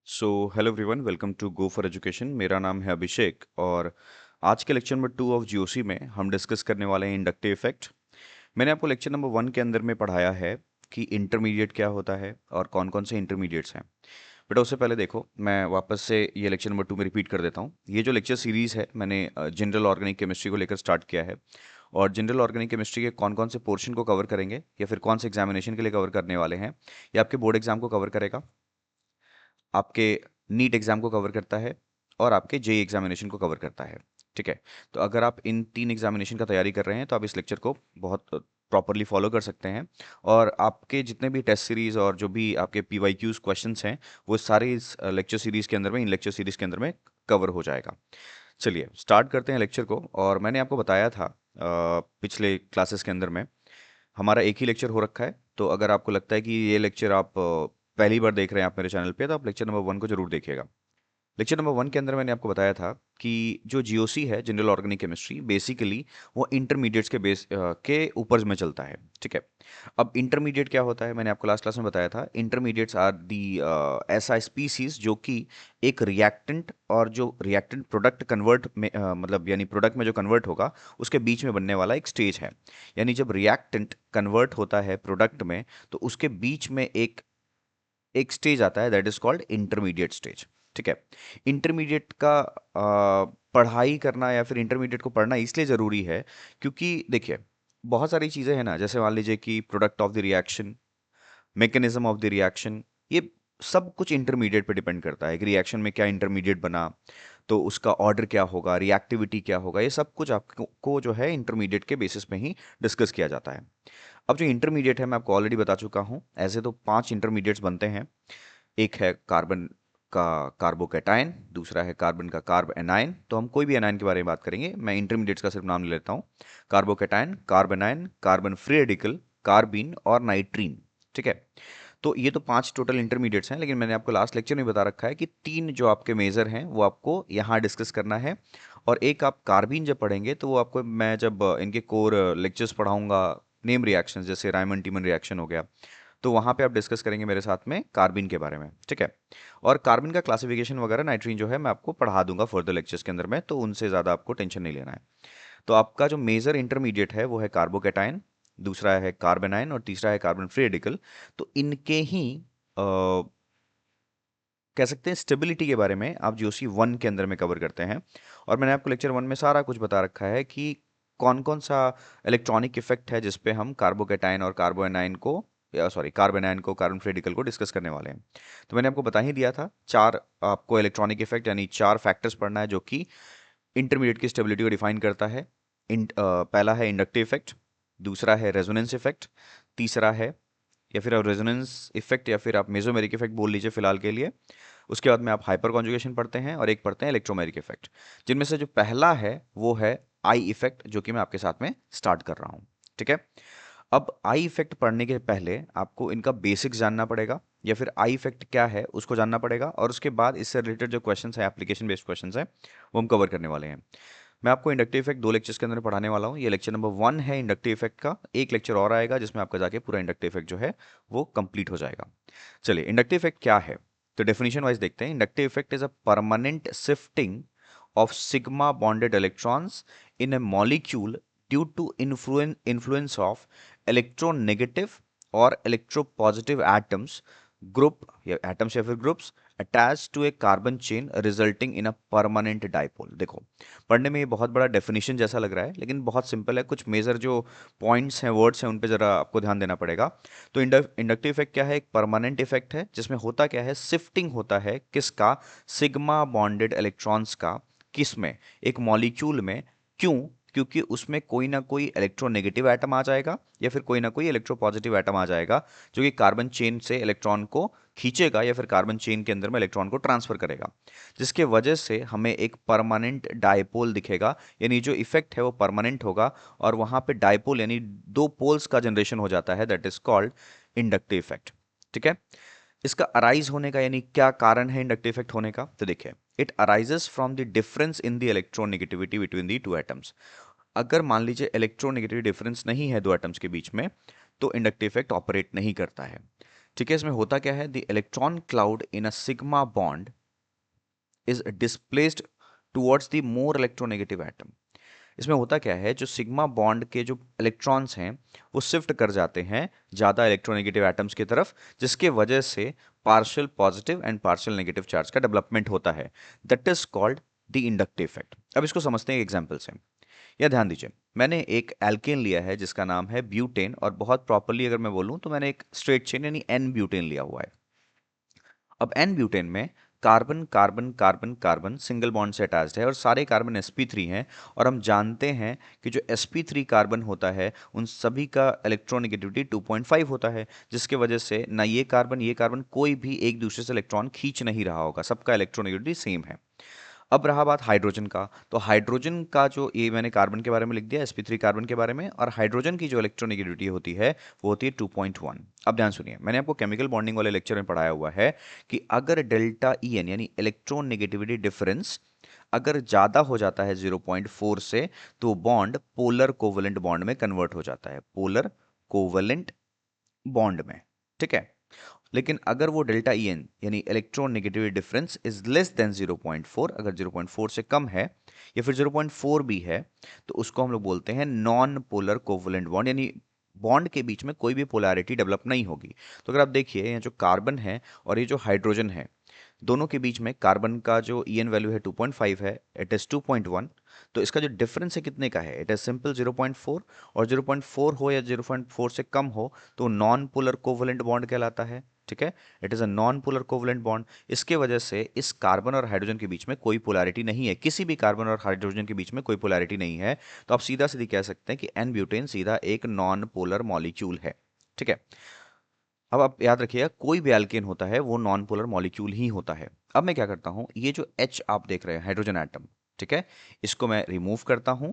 Hello everyone, welcome to go for education. मेरा नाम है अभिषेक और आज के लेक्चर नंबर 2 ऑफ जीओसी में हम डिस्कस करने वाले हैं इंडक्टिव इफेक्ट। मैंने आपको लेक्चर नंबर 1 के अंदर में पढ़ाया है कि इंटरमीडिएट क्या होता है और कौन कौन से इंटरमीडिएट्स हैं। बेटा उससे पहले देखो, मैं वापस से ये लेक्चर नंबर 2 में रिपीट कर देता हूँ। ये जो लेक्चर सीरीज़ है मैंने जनरल ऑर्गेनिक केमिस्ट्री को लेकर स्टार्ट किया है और जनरल ऑर्गेनिक केमिस्ट्री के कौन कौन से पोर्शन को कवर करेंगे या फिर कौन से एग्जामिनेशन के लिए कवर करने वाले हैं। ये आपके बोर्ड एग्जाम को कवर करेगा, आपके नीट एग्जाम को कवर करता है और आपके जेई एग्जामिनेशन को कवर करता है। ठीक है, तो अगर आप इन 3 एग्जामिनेशन का तैयारी कर रहे हैं तो आप इस लेक्चर को बहुत प्रॉपरली फॉलो कर सकते हैं और आपके जितने भी टेस्ट सीरीज और जो भी आपके पीवाईक्यूज क्वेश्चंस हैं वो सारे इस लेक्चर सीरीज के अंदर में, इन लेक्चर सीरीज के अंदर में कवर हो जाएगा। चलिए स्टार्ट करते हैं लेक्चर को। और मैंने आपको बताया था पिछले क्लासेस के अंदर में हमारा एक ही लेक्चर हो रखा है, तो अगर आपको लगता है कि ये लेक्चर आप पहली बार देख रहे हैं आप मेरे चैनल पे, तो आप लेक्चर नंबर 1 को जरूर देखिएगा। लेक्चर नंबर 1 के अंदर मैंने आपको बताया था कि जो जीओसी है, जनरल ऑर्गेनिक केमिस्ट्री, बेसिकली वो इंटरमीडिएट्स के के ऊपर में चलता है। ठीक है, अब इंटरमीडिएट क्या होता है मैंने आपको लास्ट क्लास में बताया था। इंटरमीडिएट्स आर दी ऐसा स्पीसीज जो कि एक रिएक्टेंट और जो रिएक्टेंट प्रोडक्ट कन्वर्ट में मतलब यानी प्रोडक्ट में जो कन्वर्ट होगा उसके बीच में बनने वाला एक स्टेज है। यानी जब रिएक्टेंट कन्वर्ट होता है प्रोडक्ट में तो उसके बीच में एक एक स्टेज आता है, that is called intermediate stage. ठीक है, इंटरमीडिएट का पढ़ाई करना या फिर इंटरमीडिएट को पढ़ना इसलिए ज़रूरी है क्योंकि देखिए बहुत सारी चीज़ें हैं ना, जैसे मान लीजिए कि product of the reaction, mechanism of the reaction, ये सब कुछ इंटरमीडिएट पे डिपेंड करता है कि रिएक्शन में क्या इंटरमीडिएट बना, तो उसका ऑर्डर क्या होगा, रिएक्टिविटी क्या होगा, ये सब कुछ आपको को जो है इंटरमीडिएट के बेसिस पे ही डिस्कस किया जाता है। अब जो इंटरमीडिएट है मैं आपको ऑलरेडी बता चुका हूँ, ऐसे तो 5 इंटरमीडिएट्स बनते हैं। एक है कार्बन का कार्बोकैटायन, दूसरा है कार्बन का कार्ब एनायन। तो हम कोई भी एनायन के बारे में बात करेंगे, मैं इंटरमीडिएट्स का सिर्फ नाम ले लेता हूँ। Carbocation, carbanion, carbon free radical, carbene और नाइट्रीन। ठीक है, तो ये तो 5 टोटल इंटरमीडिएट्स हैं, लेकिन मैंने आपको लास्ट लेक्चर में बता रखा है कि 3 जो आपके मेजर हैं वो आपको यहाँ डिस्कस करना है। और एक आप कार्बीन जब पढ़ेंगे तो वो आपको मैं जब इनके कोर लेक्चर्स पढ़ाऊंगा, नेम रिएक्शन जैसे रायमंड टीमन रिएक्शन हो गया, तो वहाँ पे आप डिस्कस करेंगे मेरे साथ में कार्बिन के बारे में। ठीक है, और कार्बिन का क्लासिफिकेशन वगैरह नाइट्रीन जो है मैं आपको पढ़ा दूंगा फर्दर लेक्चर्स के अंदर में, तो उनसे ज़्यादा आपको टेंशन नहीं लेना है। तो आपका जो मेजर इंटरमीडिएट है वो है कार्बोकैटायन, दूसरा है कार्बेनाइन और तीसरा है कार्बन फ्री रेडिकल। तो इनके ही कह सकते हैं स्टेबिलिटी के बारे में आप जीओसी 1 के अंदर में कवर करते हैं। और मैंने आपको लेक्चर 1 में सारा कुछ बता रखा है कि कौन कौन सा इलेक्ट्रॉनिक इफेक्ट है जिसपे हम कार्बोकैटायन और कार्बोएनाइन को, या सॉरी कार्बोनाइन को, कार्बन फ्री रेडिकल को डिस्कस करने वाले हैं। तो मैंने आपको बता ही दिया था, 4 आपको इलेक्ट्रॉनिक इफेक्ट यानी 4 फैक्टर्स पढ़ना है जो कि इंटरमीडिएट की स्टेबिलिटी को डिफाइन करता है। पहला है इंडक्टिव इफेक्ट, दूसरा है रेजोनेंस इफेक्ट, तीसरा है, या फिर आप रेजोनेंस इफेक्ट या फिर आप मेसोमेरिक इफेक्ट बोल लीजिए फिलहाल के लिए। उसके बाद में आप हाइपर कॉन्जुगेशन पढ़ते हैं और एक पढ़ते हैं इलेक्ट्रोमेरिक इफेक्ट, जिनमें से जो पहला है वो है आई इफेक्ट, जो कि मैं आपके साथ में स्टार्ट कर रहा हूँ। ठीक है, अब आई इफेक्ट पढ़ने के पहले आपको इनका बेसिक्स जानना पड़ेगा, या फिर आई इफेक्ट क्या है उसको जानना पड़ेगा, और उसके बाद इससे रिलेटेड जो क्वेश्चन है, एप्लीकेशन बेस्ड क्वेश्चन है, वो हम कवर करने वाले हैं। मैं आपको इंडक्टिव इफेक्ट 2 लेक्चर्स के अंदर पढ़ाने वाला हूँ। ये लेक्चर नंबर 1 है इंडक्टिव इफेक्ट का। एक लेक्चर और आएगा जिसमें आपका जाके पूरा इंडक्टिव इफेक्ट जो है वो कंप्लीट हो जाएगा। चलिए इंडक्टिव इफेक्ट क्या है, तो डेफिनेशन वाइज देखते हैं। Inductive effect is a permanent shifting of sigma bonded electrons in a molecule due to influence of electronegative or electropositive atoms group या atoms या फिर groups attached to a carbon chain resulting in a permanent dipole। देखो पढ़ने में ये बहुत बड़ा definition जैसा लग रहा है, लेकिन बहुत सिंपल है। कुछ मेजर जो पॉइंट्स हैं, वर्ड्स हैं, उन पे जरा आपको ध्यान देना पड़ेगा। तो इंडक्टिव इफेक्ट क्या है, एक परमानेंट इफेक्ट है जिसमें होता क्या है, शिफ्टिंग होता है किसका, सिग्मा बॉन्डेड इलेक्ट्रॉन्स का, किस में, एक मॉलिक्यूल में। क्यों, क्योंकि उसमें कोई ना कोई इलेक्ट्रोनेगेटिव एटम आ जाएगा या फिर कोई ना कोई इलेक्ट्रोपॉजिटिव एटम आ जाएगा जो कि कार्बन चेन से इलेक्ट्रॉन को खींचेगा या फिर कार्बन चेन के अंदर में इलेक्ट्रॉन को ट्रांसफर करेगा, जिसके वजह से हमें एक परमानेंट डायपोल दिखेगा। यानी जो इफेक्ट है वो परमानेंट होगा और वहां पे डायपोल यानी 2 पोल्स का जनरेशन हो जाता है, that is called inductive effect. ठीक है, इसका अराइज होने का यानी क्या कारण है इंडक्टिव इफेक्ट होने का, तो देखिए it arises from the difference in the electronegativity between the two atoms. अगर मान लीजिए इलेक्ट्रोनेगेटिव डिफरेंस नहीं है दो एटम्स के बीच में, तो इंडक्टिव इफेक्ट ऑपरेट नहीं करता है। ठीक है, इसमें होता क्या है, the electron cloud in a sigma bond is displaced towards the more electronegative atom. इसमें होता क्या है, जो सिग्मा बॉन्ड के जो इलेक्ट्रॉन्स हैं वो शिफ्ट कर जाते हैं ज़्यादा इलेक्ट्रोनेगेटिव एटम्स की तरफ, जिसके वजह से partial positive and partial negative charge का डेवलपमेंट होता है। That is called the inductive effect. अब इसको समझते हैं एक एग्जाम्पल से। यह ध्यान दीजिए, मैंने एक एल्केन लिया है जिसका नाम है ब्यूटेन, और बहुत प्रॉपरली अगर मैं बोलूं तो मैंने एक स्ट्रेट चेन यानी एन ब्यूटेन लिया हुआ है। अब एन ब्यूटेन में carbon carbon carbon carbon single bond से अटैच्ड है और सारे कार्बन sp3 हैं। और हम जानते हैं कि जो sp3 कार्बन होता है उन सभी का इलेक्ट्रोनेगेटिविटी 2.5 होता है, जिसके वजह से ना ये कार्बन कोई भी एक दूसरे से इलेक्ट्रॉन खींच नहीं रहा होगा, सबका इलेक्ट्रोनेगेटिविटी सेम है। अब रहा बात हाइड्रोजन का, तो हाइड्रोजन का जो, ये मैंने कार्बन के बारे में लिख दिया, sp3 कार्बन के बारे में, और हाइड्रोजन की जो इलेक्ट्रोनेगेटिविटी होती है वो होती है 2.1। अब ध्यान सुनिए, मैंने आपको केमिकल बॉन्डिंग वाले लेक्चर में पढ़ाया हुआ है कि अगर डेल्टा EN यानी इलेक्ट्रॉन नेगेटिविटी डिफरेंस अगर ज़्यादा हो जाता है 0.4 से, तो बॉन्ड पोलर कोवलेंट बॉन्ड में कन्वर्ट हो जाता है, पोलर कोवलेंट बॉन्ड में। ठीक है, लेकिन अगर वो डेल्टा EN यानी electron negativity difference is less than 0.4, अगर 0.4 से कम है या फिर 0.4 भी है, तो उसको हम लोग बोलते हैं नॉन पोलर कोवलेंट बॉन्ड, यानी बॉन्ड के बीच में कोई भी पोलैरिटी डेवलप नहीं होगी। तो अगर आप देखिए, यहाँ जो कार्बन है और ये जो हाइड्रोजन है, दोनों के बीच में कार्बन का जो EN वैल्यू है 2.5 है, इट इज 2.1। तो इसका जो डिफरेंस है कितने का है, इट इज सिंपल 0.4। और 0.4 हो या 0.4 से कम हो तो नॉन पोलर कोवलेंट बॉन्ड कहलाता है। ठीक है, it is a non polar covalent bond. इसके वजह से इस कार्बन और हाइड्रोजन के बीच में कोई पोलैरिटी नहीं है, किसी भी कार्बन और हाइड्रोजन के बीच में कोई पोलैरिटी नहीं है। तो आप सीधा सीधी कह सकते हैं कि एन ब्यूटेन सीधा एक नॉन पोलर मॉलिक्यूल है। ठीक है, अब आप याद रखिएगा, कोई भी एल्केन होता है वो नॉन पोलर मॉलिक्यूल ही होता है। अब मैं क्या करता हूं, ये जो H आप देख रहे हैं हाइड्रोजन एटम, ठीक है, इसको मैं रिमूव करता हूं।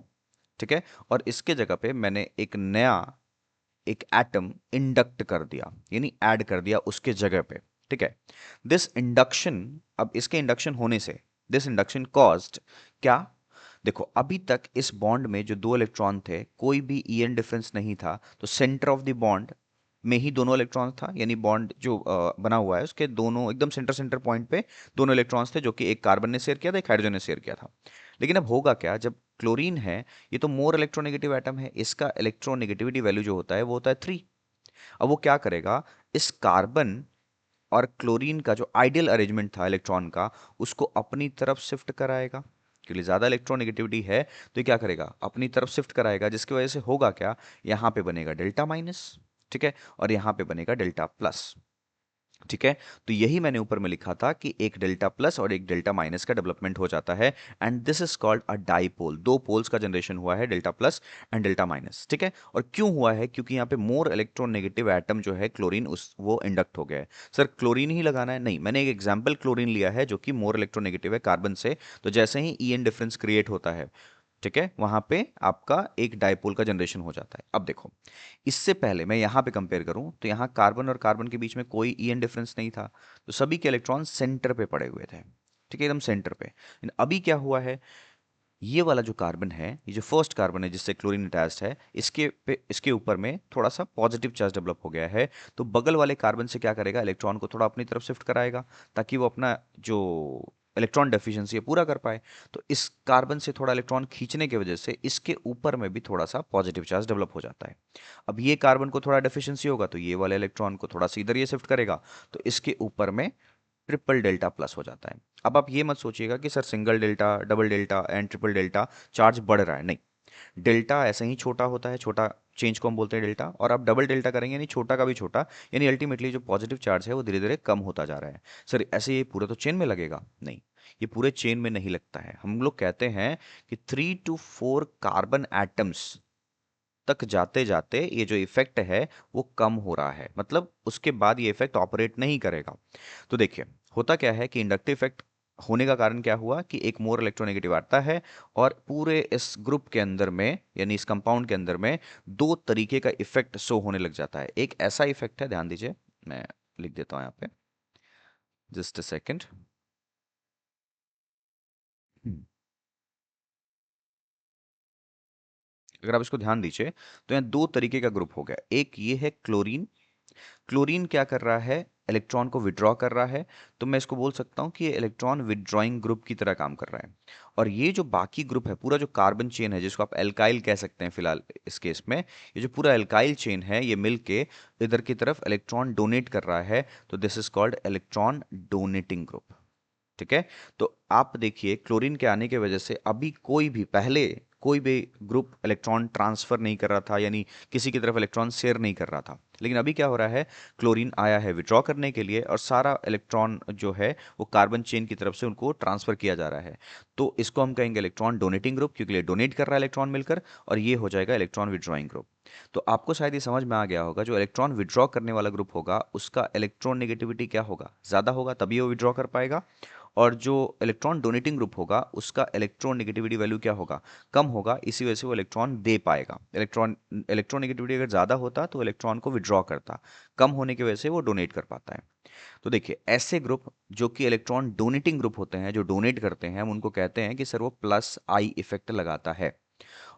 ठीक है, और इसके जगह पे मैंने एक नया एक एटम इंडक्ट कर दिया, यानी ऐड कर दिया उसके जगह पे। ठीक है, दिस इंडक्शन, अब इसके इंडक्शन होने से दिस इंडक्शन कॉज्ड क्या, देखो अभी तक इस बॉन्ड में जो दो इलेक्ट्रॉन थे कोई भी EN डिफरेंस नहीं था, तो सेंटर ऑफ द बॉन्ड में ही दोनों इलेक्ट्रॉन था, यानी बॉन्ड जो बना हुआ है उसके दोनों एकदम सेंटर सेंटर पॉइंट पे दोनों इलेक्ट्रॉन्स थे, जो कि एक कार्बन ने शेयर किया था, एक हाइड्रोजन ने शेयर किया था। लेकिन अब होगा क्या, जब क्लोरीन है, ये तो मोर इलेक्ट्रोनेगेटिव एटम है, इसका इलेक्ट्रोनेगेटिविटी वैल्यू जो होता है वो होता है 3। अब वो क्या करेगा, इस कार्बन और क्लोरीन का जो आइडियल अरेंजमेंट था इलेक्ट्रॉन का, उसको अपनी तरफ शिफ्ट कराएगा, क्योंकि ज्यादा इलेक्ट्रोनेगेटिविटी है तो ये क्या करेगा, अपनी तरफ शिफ्ट कराएगा, जिसकी वजह से होगा क्या, यहां पे बनेगा डेल्टा माइनस। ठीक है, और यहां पे बनेगा डेल्टा प्लस। ठीक है, तो यही मैंने ऊपर में लिखा था कि एक डेल्टा प्लस और एक डेल्टा माइनस का डेवलपमेंट हो जाता है, and this is called a dipole. दो पोल्स का जनरेशन हुआ है, delta plus and delta minus. ठीक है, और क्यों हुआ है, क्योंकि यहाँ पे मोर इलेक्ट्रोनेगेटिव एटम जो है क्लोरीन, उस वो इंडक्ट हो गया है। सर क्लोरीन ही लगाना है, नहीं, मैंने एक एग्जाम्पल क्लोरीन लिया है जो कि मोर इलेक्ट्रोनेगेटिव है कार्बन से। तो जैसे ही EN डिफरेंस क्रिएट होता है, ठीक है, वहां पे आपका एक डाइपोल का जनरेशन हो जाता है। अब देखो, इससे पहले मैं यहां पे कंपेयर करूं तो यहां कार्बन और कार्बन के बीच में कोई EN डिफरेंस नहीं था, तो सभी के इलेक्ट्रॉन सेंटर पे पड़े हुए थे। ठीक है, एकदम सेंटर पे। लेकिन अभी क्या हुआ है, ये वाला जो कार्बन है, ये जो फर्स्ट कार्बन है जिससे क्लोरीन अटैच्ड है, इसके ऊपर में थोड़ा सा पॉजिटिव चार्ज डेवलप हो गया है। तो बगल वाले कार्बन से क्या करेगा, इलेक्ट्रॉन को थोड़ा अपनी तरफ शिफ्ट कराएगा, ताकि वो अपना जो इलेक्ट्रॉन डेफिशिएंसी है पूरा कर पाए। तो इस कार्बन से थोड़ा इलेक्ट्रॉन खींचने की वजह से इसके ऊपर में भी थोड़ा सा पॉजिटिव चार्ज डेवलप हो जाता है। अब ये कार्बन को थोड़ा डेफिशिएंसी होगा तो ये वाले इलेक्ट्रॉन को थोड़ा सा इधर ये शिफ्ट करेगा, तो इसके ऊपर में ट्रिपल डेल्टा प्लस हो जाता है। अब आप ये मत सोचिएगा कि sir single delta, double delta and triple delta charge बढ़ रहा है, नहीं। डेल्टा ऐसे ही छोटा होता है, छोटा चेंज को हम बोलते हैं डेल्टा, और आप डबल डेल्टा करेंगे यानी छोटा का भी छोटा, यानी अल्टीमेटली जो पॉजिटिव चार्ज है वो धीरे धीरे कम होता जा रहा है। सर ऐसे ये पूरा तो चेन में लगेगा, नहीं, ये पूरे चेन में नहीं लगता है। हम लोग कहते हैं कि 3 to 4 कार्बन एटम्स तक जाते जाते ये जो इफेक्ट है वो कम हो रहा है, मतलब उसके बाद ये इफेक्ट ऑपरेट नहीं करेगा। तो देखिए, होता क्या है कि इंडक्टिव इफेक्ट होने का कारण क्या हुआ कि एक मोर इलेक्ट्रोनेगेटिव आता है, और पूरे इस ग्रुप के अंदर में यानी इस कंपाउंड के अंदर में दो तरीके का इफेक्ट शो होने लग जाता है। एक ऐसा इफेक्ट है, ध्यान दीजिए, मैं लिख देता हूं यहाँ पे, जस्ट अ सेकेंड। अगर आप इसको ध्यान दीजिए, तो यहाँ दो तरीके का ग्रुप हो गया, एक ये है क्लोरीन, क्लोरीन क्या कर रहा है, इलेक्ट्रॉन को विड्रॉ कर रहा है, तो मैं इसको बोल सकता हूँ कि ये इलेक्ट्रॉन विड्रॉइंग ग्रुप की तरह काम कर रहा है। और ये जो बाकी ग्रुप है, पूरा जो कार्बन चेन है, जिसको आप एल्काइल कह सकते हैं फिलहाल इस केस में, ये जो पूरा एल्काइल चेन है, ये मिलके इधर की तरफ इलेक्ट्रॉन डोनेट कर रहा है, तो this is called electron donating group. ठीक है। तो आप देखिए क्लोरीन के आने की वजह से अभी कोई भी पहले कोई भी ग्रुप इलेक्ट्रॉन ट्रांसफर नहीं कर रहा था, यानी किसी की तरफ इलेक्ट्रॉन शेयर नहीं कर रहा था। लेकिन अभी क्या हो रहा है, क्लोरीन आया है विड्रॉ करने के लिए और सारा इलेक्ट्रॉन जो है वो कार्बन चेन की तरफ से उनको ट्रांसफर किया जा रहा है। तो इसको हम कहेंगे इलेक्ट्रॉन डोनेटिंग ग्रुप, क्योंकि ये डोनेट कर रहा है इलेक्ट्रॉन मिलकर, और ये हो जाएगा इलेक्ट्रॉन विड्रॉइंग ग्रुप। तो आपको शायद ये समझ में आ गया होगा, जो इलेक्ट्रॉन विड्रॉ करने वाला ग्रुप होगा उसका इलेक्ट्रॉन नेगेटिविटी क्या होगा, ज्यादा होगा, तभी वो विड्रॉ कर पाएगा। और जो इलेक्ट्रॉन डोनेटिंग ग्रुप होगा उसका इलेक्ट्रॉन नेगेटिविटी वैल्यू क्या होगा, कम होगा, इसी वजह से वो इलेक्ट्रॉन दे पाएगा। इलेक्ट्रॉन नेगेटिविटी अगर ज़्यादा होता तो इलेक्ट्रॉन को विड्रॉ करता, कम होने की वजह से वो डोनेट कर पाता है। तो देखिए ऐसे ग्रुप जो कि इलेक्ट्रॉन डोनेटिंग ग्रुप होते हैं, जो डोनेट करते हैं, हम उनको कहते हैं कि सर वो प्लस आई इफेक्ट लगाता है।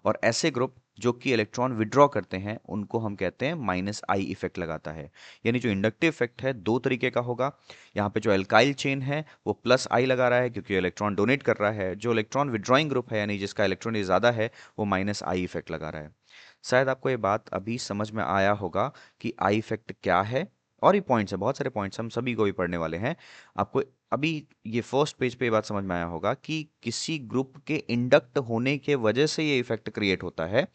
और ऐसे ग्रुप जो कि इलेक्ट्रॉन विड्रॉ करते हैं उनको हम कहते हैं माइनस आई इफेक्ट लगाता है। यानी जो इंडक्टिव इफेक्ट है दो तरीके का होगा। यहाँ पे जो एल्काइल चेन है वो प्लस आई लगा रहा है क्योंकि इलेक्ट्रॉन डोनेट कर रहा है। जो इलेक्ट्रॉन विड्रॉइंग ग्रुप है यानी जिसका इलेक्ट्रॉन ज़्यादा है, वो माइनस आई इफेक्ट लगा रहा है। शायद आपको ये बात अभी समझ में आया होगा कि आई इफेक्ट क्या है। और भी पॉइंट्स है, बहुत सारे पॉइंट्स हम सभी को भी पढ़ने वाले हैं। आपको अभी ये फर्स्ट पेज पे ये बात समझ में आया होगा कि किसी ग्रुप के इंडक्ट होने के वजह से ये इफेक्ट क्रिएट होता है।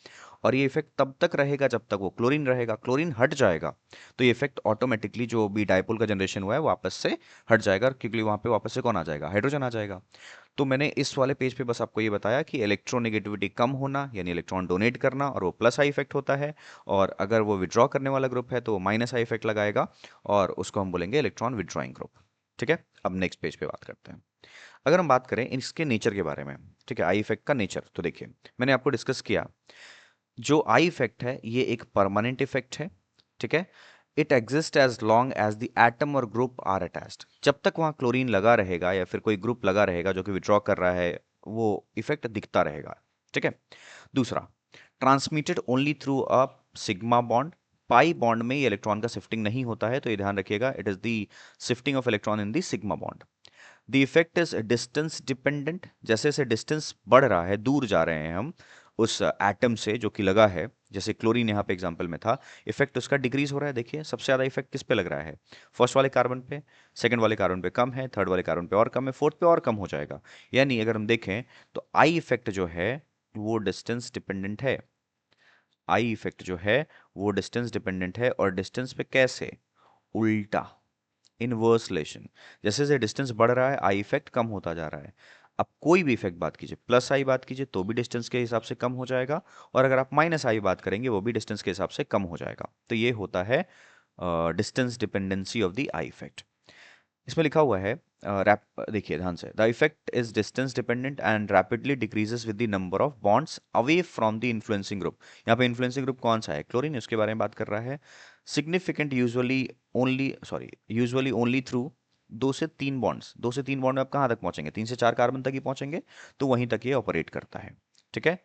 और ये इफेक्ट तब तक रहेगा जब तक वो क्लोरीन रहेगा। क्लोरीन हट जाएगा तो ये इफेक्ट ऑटोमेटिकली जो भी डायपोल का जनरेशन हुआ है वापस से हट जाएगा, क्योंकि वहां पे वापस से कौन आ जाएगा, हाइड्रोजन आ जाएगा। तो मैंने इस वाले पेज पे बस आपको ये बताया कि इलेक्ट्रोनेगेटिविटी कम होना यानी इलेक्ट्रॉन डोनेट करना, और वो प्लस आई इफेक्ट होता है। और अगर वो विड्रॉ करने वाला ग्रुप है तो वो माइनस आई इफेक्ट लगाएगा, और उसको हम बोलेंगे इलेक्ट्रॉन विड्रॉइंग ग्रुप। ठीक है। अब नेक्स्ट पेज पे बात करते हैं। अगर हम बात करें इसके नेचर के बारे में, ठीक है, आई इफेक्ट का नेचर, तो देखिए मैंने आपको डिस्कस किया, जो आई इफेक्ट है ये एक परमानेंट इफेक्ट है। ठीक है। It exist as long as the atom और ग्रुप आर अटैच्ड। जब तक वहां क्लोरीन लगा रहेगा या फिर कोई ग्रुप लगा रहेगा जो कि विड्रॉ कर रहा है, वो इफेक्ट दिखता रहेगा। ठीक है। दूसरा, transmitted only through a sigma bond. Pi bond में ये इलेक्ट्रॉन का शिफ्टिंग नहीं होता है, तो ये ध्यान रखिएगा, it is the shifting of electron in the sigma bond. The effect is distance dependent. जैसे जैसे डिस्टेंस बढ़ रहा है, दूर जा रहे हैं हम उस एटम से जो कि लगा है, जैसे क्लोरीन यहाँ पे एग्जांपल में था, इफेक्ट उसका डिक्रीज हो रहा है। देखिए सबसे ज्यादा इफेक्ट किस पे लग रहा है, फर्स्ट वाले कार्बन पे, सेकंड वाले कार्बन पे कम है, थर्ड वाले कार्बन पे और कम है, फोर्थ पे और कम हो जाएगा। यानी अगर हम देखें तो आई इफेक्ट जो है वो डिस्टेंस डिपेंडेंट है। आई इफेक्ट जो है वो डिस्टेंस डिपेंडेंट है, और डिस्टेंस पे कैसे, उल्टा, इनवर्स रिलेशन। जैसे जैसे डिस्टेंस बढ़ रहा है आई इफेक्ट कम होता जा रहा है। अब कोई भी इफेक्ट बात कीजिए, प्लस आई बात कीजिए तो भी डिस्टेंस के हिसाब से कम हो जाएगा, और अगर आप माइनस आई बात करेंगे वो भी डिस्टेंस के हिसाब से कम हो जाएगा। तो ये होता है distance dependency of the I effect. इसमें लिखा हुआ है, रैप देखिए ध्यान से, the effect is distance dependent and rapidly decreases with the number of bonds away from the influencing group. यहाँ पे इन्फ्लुएंसिंग ग्रुप कौन सा है, क्लोरीन, उसके बारे में बात कर रहा है। सिग्निफिकेंट यूजुअली ओनली थ्रू दो से तीन बॉन्ड में आप कहाँ तक पहुंचेंगे, तीन से चार कार्बन तक ही पहुंचेंगे, तो वहीं तक ये ऑपरेट करता है। ठीक है।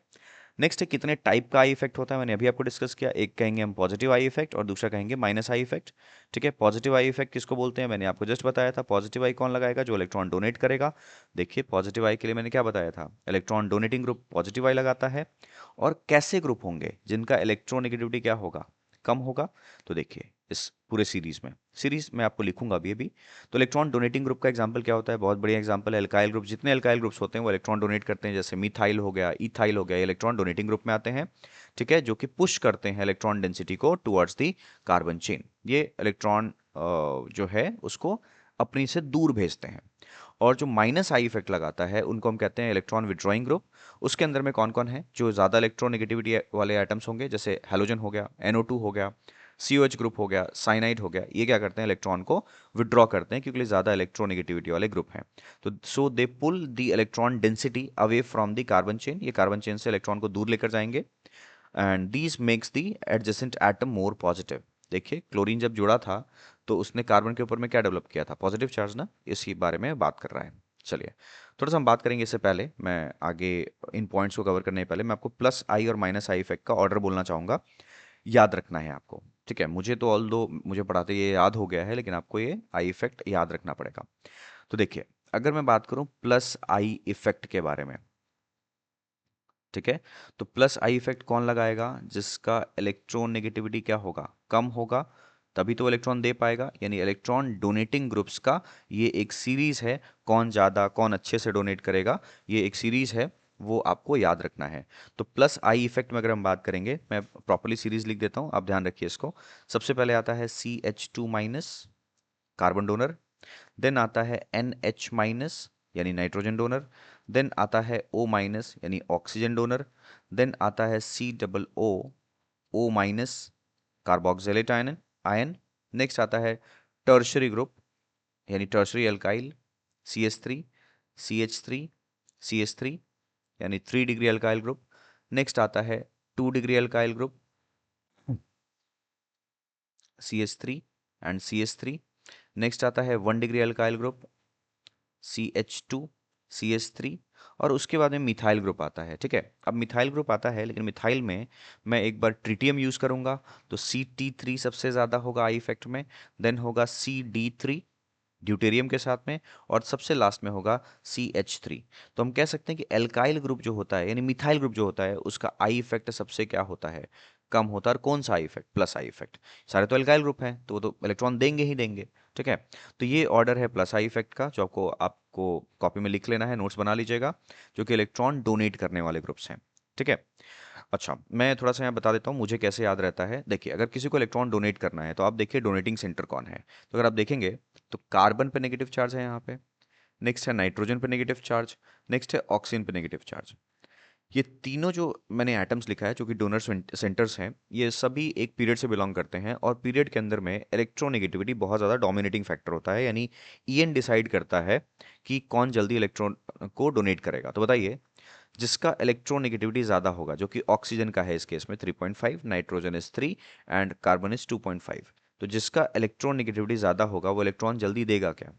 नेक्स्ट है कितने टाइप का आई इफेक्ट होता है, मैंने अभी आपको डिस्कस किया। एक कहेंगे हम पॉजिटिव आई इफेक्ट और दूसरा कहेंगे माइनस आई इफेक्ट। ठीक है। पॉजिटिव आई इफेक्ट किसको बोलते हैं, मैंने आपको जस्ट बताया था। पॉजिटिव आई कौन लगाएगा, जो इलेक्ट्रॉन डोनेट करेगा। देखिए पॉजिटिव आई के लिए मैंने क्या बताया था, इलेक्ट्रॉन डोनेटिंग ग्रुप पॉजिटिव आई लगाता है। और कैसे ग्रुप होंगे जिनका इलेक्ट्रोनेगेटिविटी क्या होगा, कम होगा। तो देखिए इस पूरे सीरीज में आपको लिखूंगा अभी अभी। तो इलेक्ट्रॉन डोनेटिंग ग्रुप का एग्जांपल क्या होता है, बहुत बढ़िया एग्जांपल है एल्काइल ग्रुप। जितने एल्काइल ग्रुप्स होते हैं वो इलेक्ट्रॉन डोनेट करते हैं, जैसे मिथाइल हो गया, इथाइल हो गया, इलेक्ट्रॉन डोनेटिंग ग्रुप में आते हैं। ठीक है। जो कि पुश करते हैं इलेक्ट्रॉन डेंसिटी को टुवर्ड्स दी कार्बन चेन। ये इलेक्ट्रॉन जो है उसको अपनी से दूर भेजते हैं। और जो माइनस आई इफेक्ट लगाता है उनको हम कहते हैं इलेक्ट्रॉन विड्रॉइंग ग्रुप। उसके अंदर में कौन कौन है, जो ज़्यादा इलेक्ट्रोनेगेटिविटी वाले एटम्स होंगे, जैसे हेलोजन हो गया, NO2 हो गया, COH ग्रुप हो गया, साइनाइड हो गया, ये क्या करते हैं, इलेक्ट्रॉन को विड्रॉ करते हैं क्योंकि ये ज़्यादा इलेक्ट्रोनेगेटिविटी वाले ग्रुप हैं। तो so they pull the electron density away from the carbon chain. ये कार्बन चेन से इलेक्ट्रॉन को दूर लेकर जाएंगे। And these makes the adjacent atom more positive. देखिए क्लोरीन जब जुड़ा था तो उसने कार्बन के ऊपर में क्या डेवलप किया था, पॉजिटिव चार्ज ना, इसी बारे में बात कर रहा है। चलिए थोड़ा सा हम बात करेंगे। इससे पहले मैं आगे इन पॉइंट्स को कवर करने से पहले मैं आपको प्लस आई और माइनस आई इफेक्ट का ऑर्डर बोलना चाहूँगा। याद रखना है आपको। ठीक है, मुझे तो ऑल दो मुझे पढ़ाते ये याद हो गया है, लेकिन आपको ये आई इफेक्ट याद रखना पड़ेगा। तो देखिए, अगर मैं बात करूं प्लस आई इफेक्ट के बारे में, ठीक है, तो प्लस आई इफेक्ट कौन लगाएगा? जिसका इलेक्ट्रॉन नेगेटिविटी क्या होगा? कम होगा, तभी तो इलेक्ट्रॉन दे पाएगा, यानी इलेक्ट्रॉन डोनेटिंग ग्रुप्स का ये एक सीरीज है। कौन ज़्यादा कौन अच्छे से डोनेट करेगा, ये एक सीरीज है, वो आपको याद रखना है। तो प्लस आई इफेक्ट में अगर हम बात करेंगे, मैं प्रॉपरली सीरीज लिख देता हूँ, आप ध्यान रखिए इसको। सबसे पहले आता है CH2 कार्बन डोनर, देन आता है NH- यानी नाइट्रोजन डोनर, देन आता है O- यानी ऑक्सीजन डोनर, देन आता है COO- carboxylate ion ion, next आता है टर्शरी ग्रुप, यानी tertiary alkyl, CH3 CH3 CH3, यानी 3 डिग्री अल्काइल ग्रुप। नेक्स्ट आता है 2 degree alkyl group, CH3 and CH3। Next आता है 1 degree alkyl group, CH2 CH3, और उसके बाद में मिथाइल ग्रुप आता है। ठीक है, अब मिथाइल ग्रुप आता है, लेकिन मिथाइल में मैं एक बार ट्रिटियम यूज करूंगा, तो CT3 सबसे ज्यादा होगा आई इफेक्ट में, देन होगा CD3 ड्यूटेरियम के साथ में, और सबसे लास्ट में होगा CH3। तो हम कह सकते हैं कि एल्काइल ग्रुप जो होता है, यानी मिथाइल ग्रुप जो होता है, उसका आई इफेक्ट सबसे क्या होता है? कम होता है। और कौन सा I effect? Plus I effect. सारे तो एल्काइल ग्रुप हैं, तो वो तो इलेक्ट्रॉन देंगे ही देंगे। ठीक है, तो ये ऑर्डर है प्लस आई इफेक्ट का, जो आपको आपको कॉपी में लिख लेना है, नोट्स बना लीजिएगा, जो कि इलेक्ट्रॉन डोनेट करने वाले ग्रुप्स हैं। ठीक है, अच्छा, मैं थोड़ा सा यहाँ बता देता हूँ मुझे कैसे याद रहता है। देखिए, अगर किसी को इलेक्ट्रॉन डोनेट करना है, तो आप देखिए डोनेटिंग सेंटर कौन है। तो अगर आप देखेंगे, तो कार्बन पे नेगेटिव चार्ज है यहाँ पे, नेक्स्ट है नाइट्रोजन पे नेगेटिव चार्ज, नेक्स्ट है ऑक्सीजन पे नेगेटिव चार्ज। ये तीनों जो मैंने एटम्स लिखा है, जो कि डोनर सेंटर्स हैं, ये सभी एक पीरियड से बिलोंग करते हैं, और पीरियड के अंदर में इलेक्ट्रोनेगेटिविटी बहुत ज़्यादा डोमिनेटिंग फैक्टर होता है, यानी EN डिसाइड करता है कि कौन जल्दी इलेक्ट्रॉन को डोनेट करेगा। तो बताइए, जिसका इलेक्ट्रोनेगेटिविटी ज़्यादा होगा, जो कि ऑक्सीजन का है इस केस में 3.5, nitrogen is 3 and carbon is 2.5। तो जिसका इलेक्ट्रोनेगेटिविटी ज़्यादा होगा, वो इलेक्ट्रॉन जल्दी देगा क्या?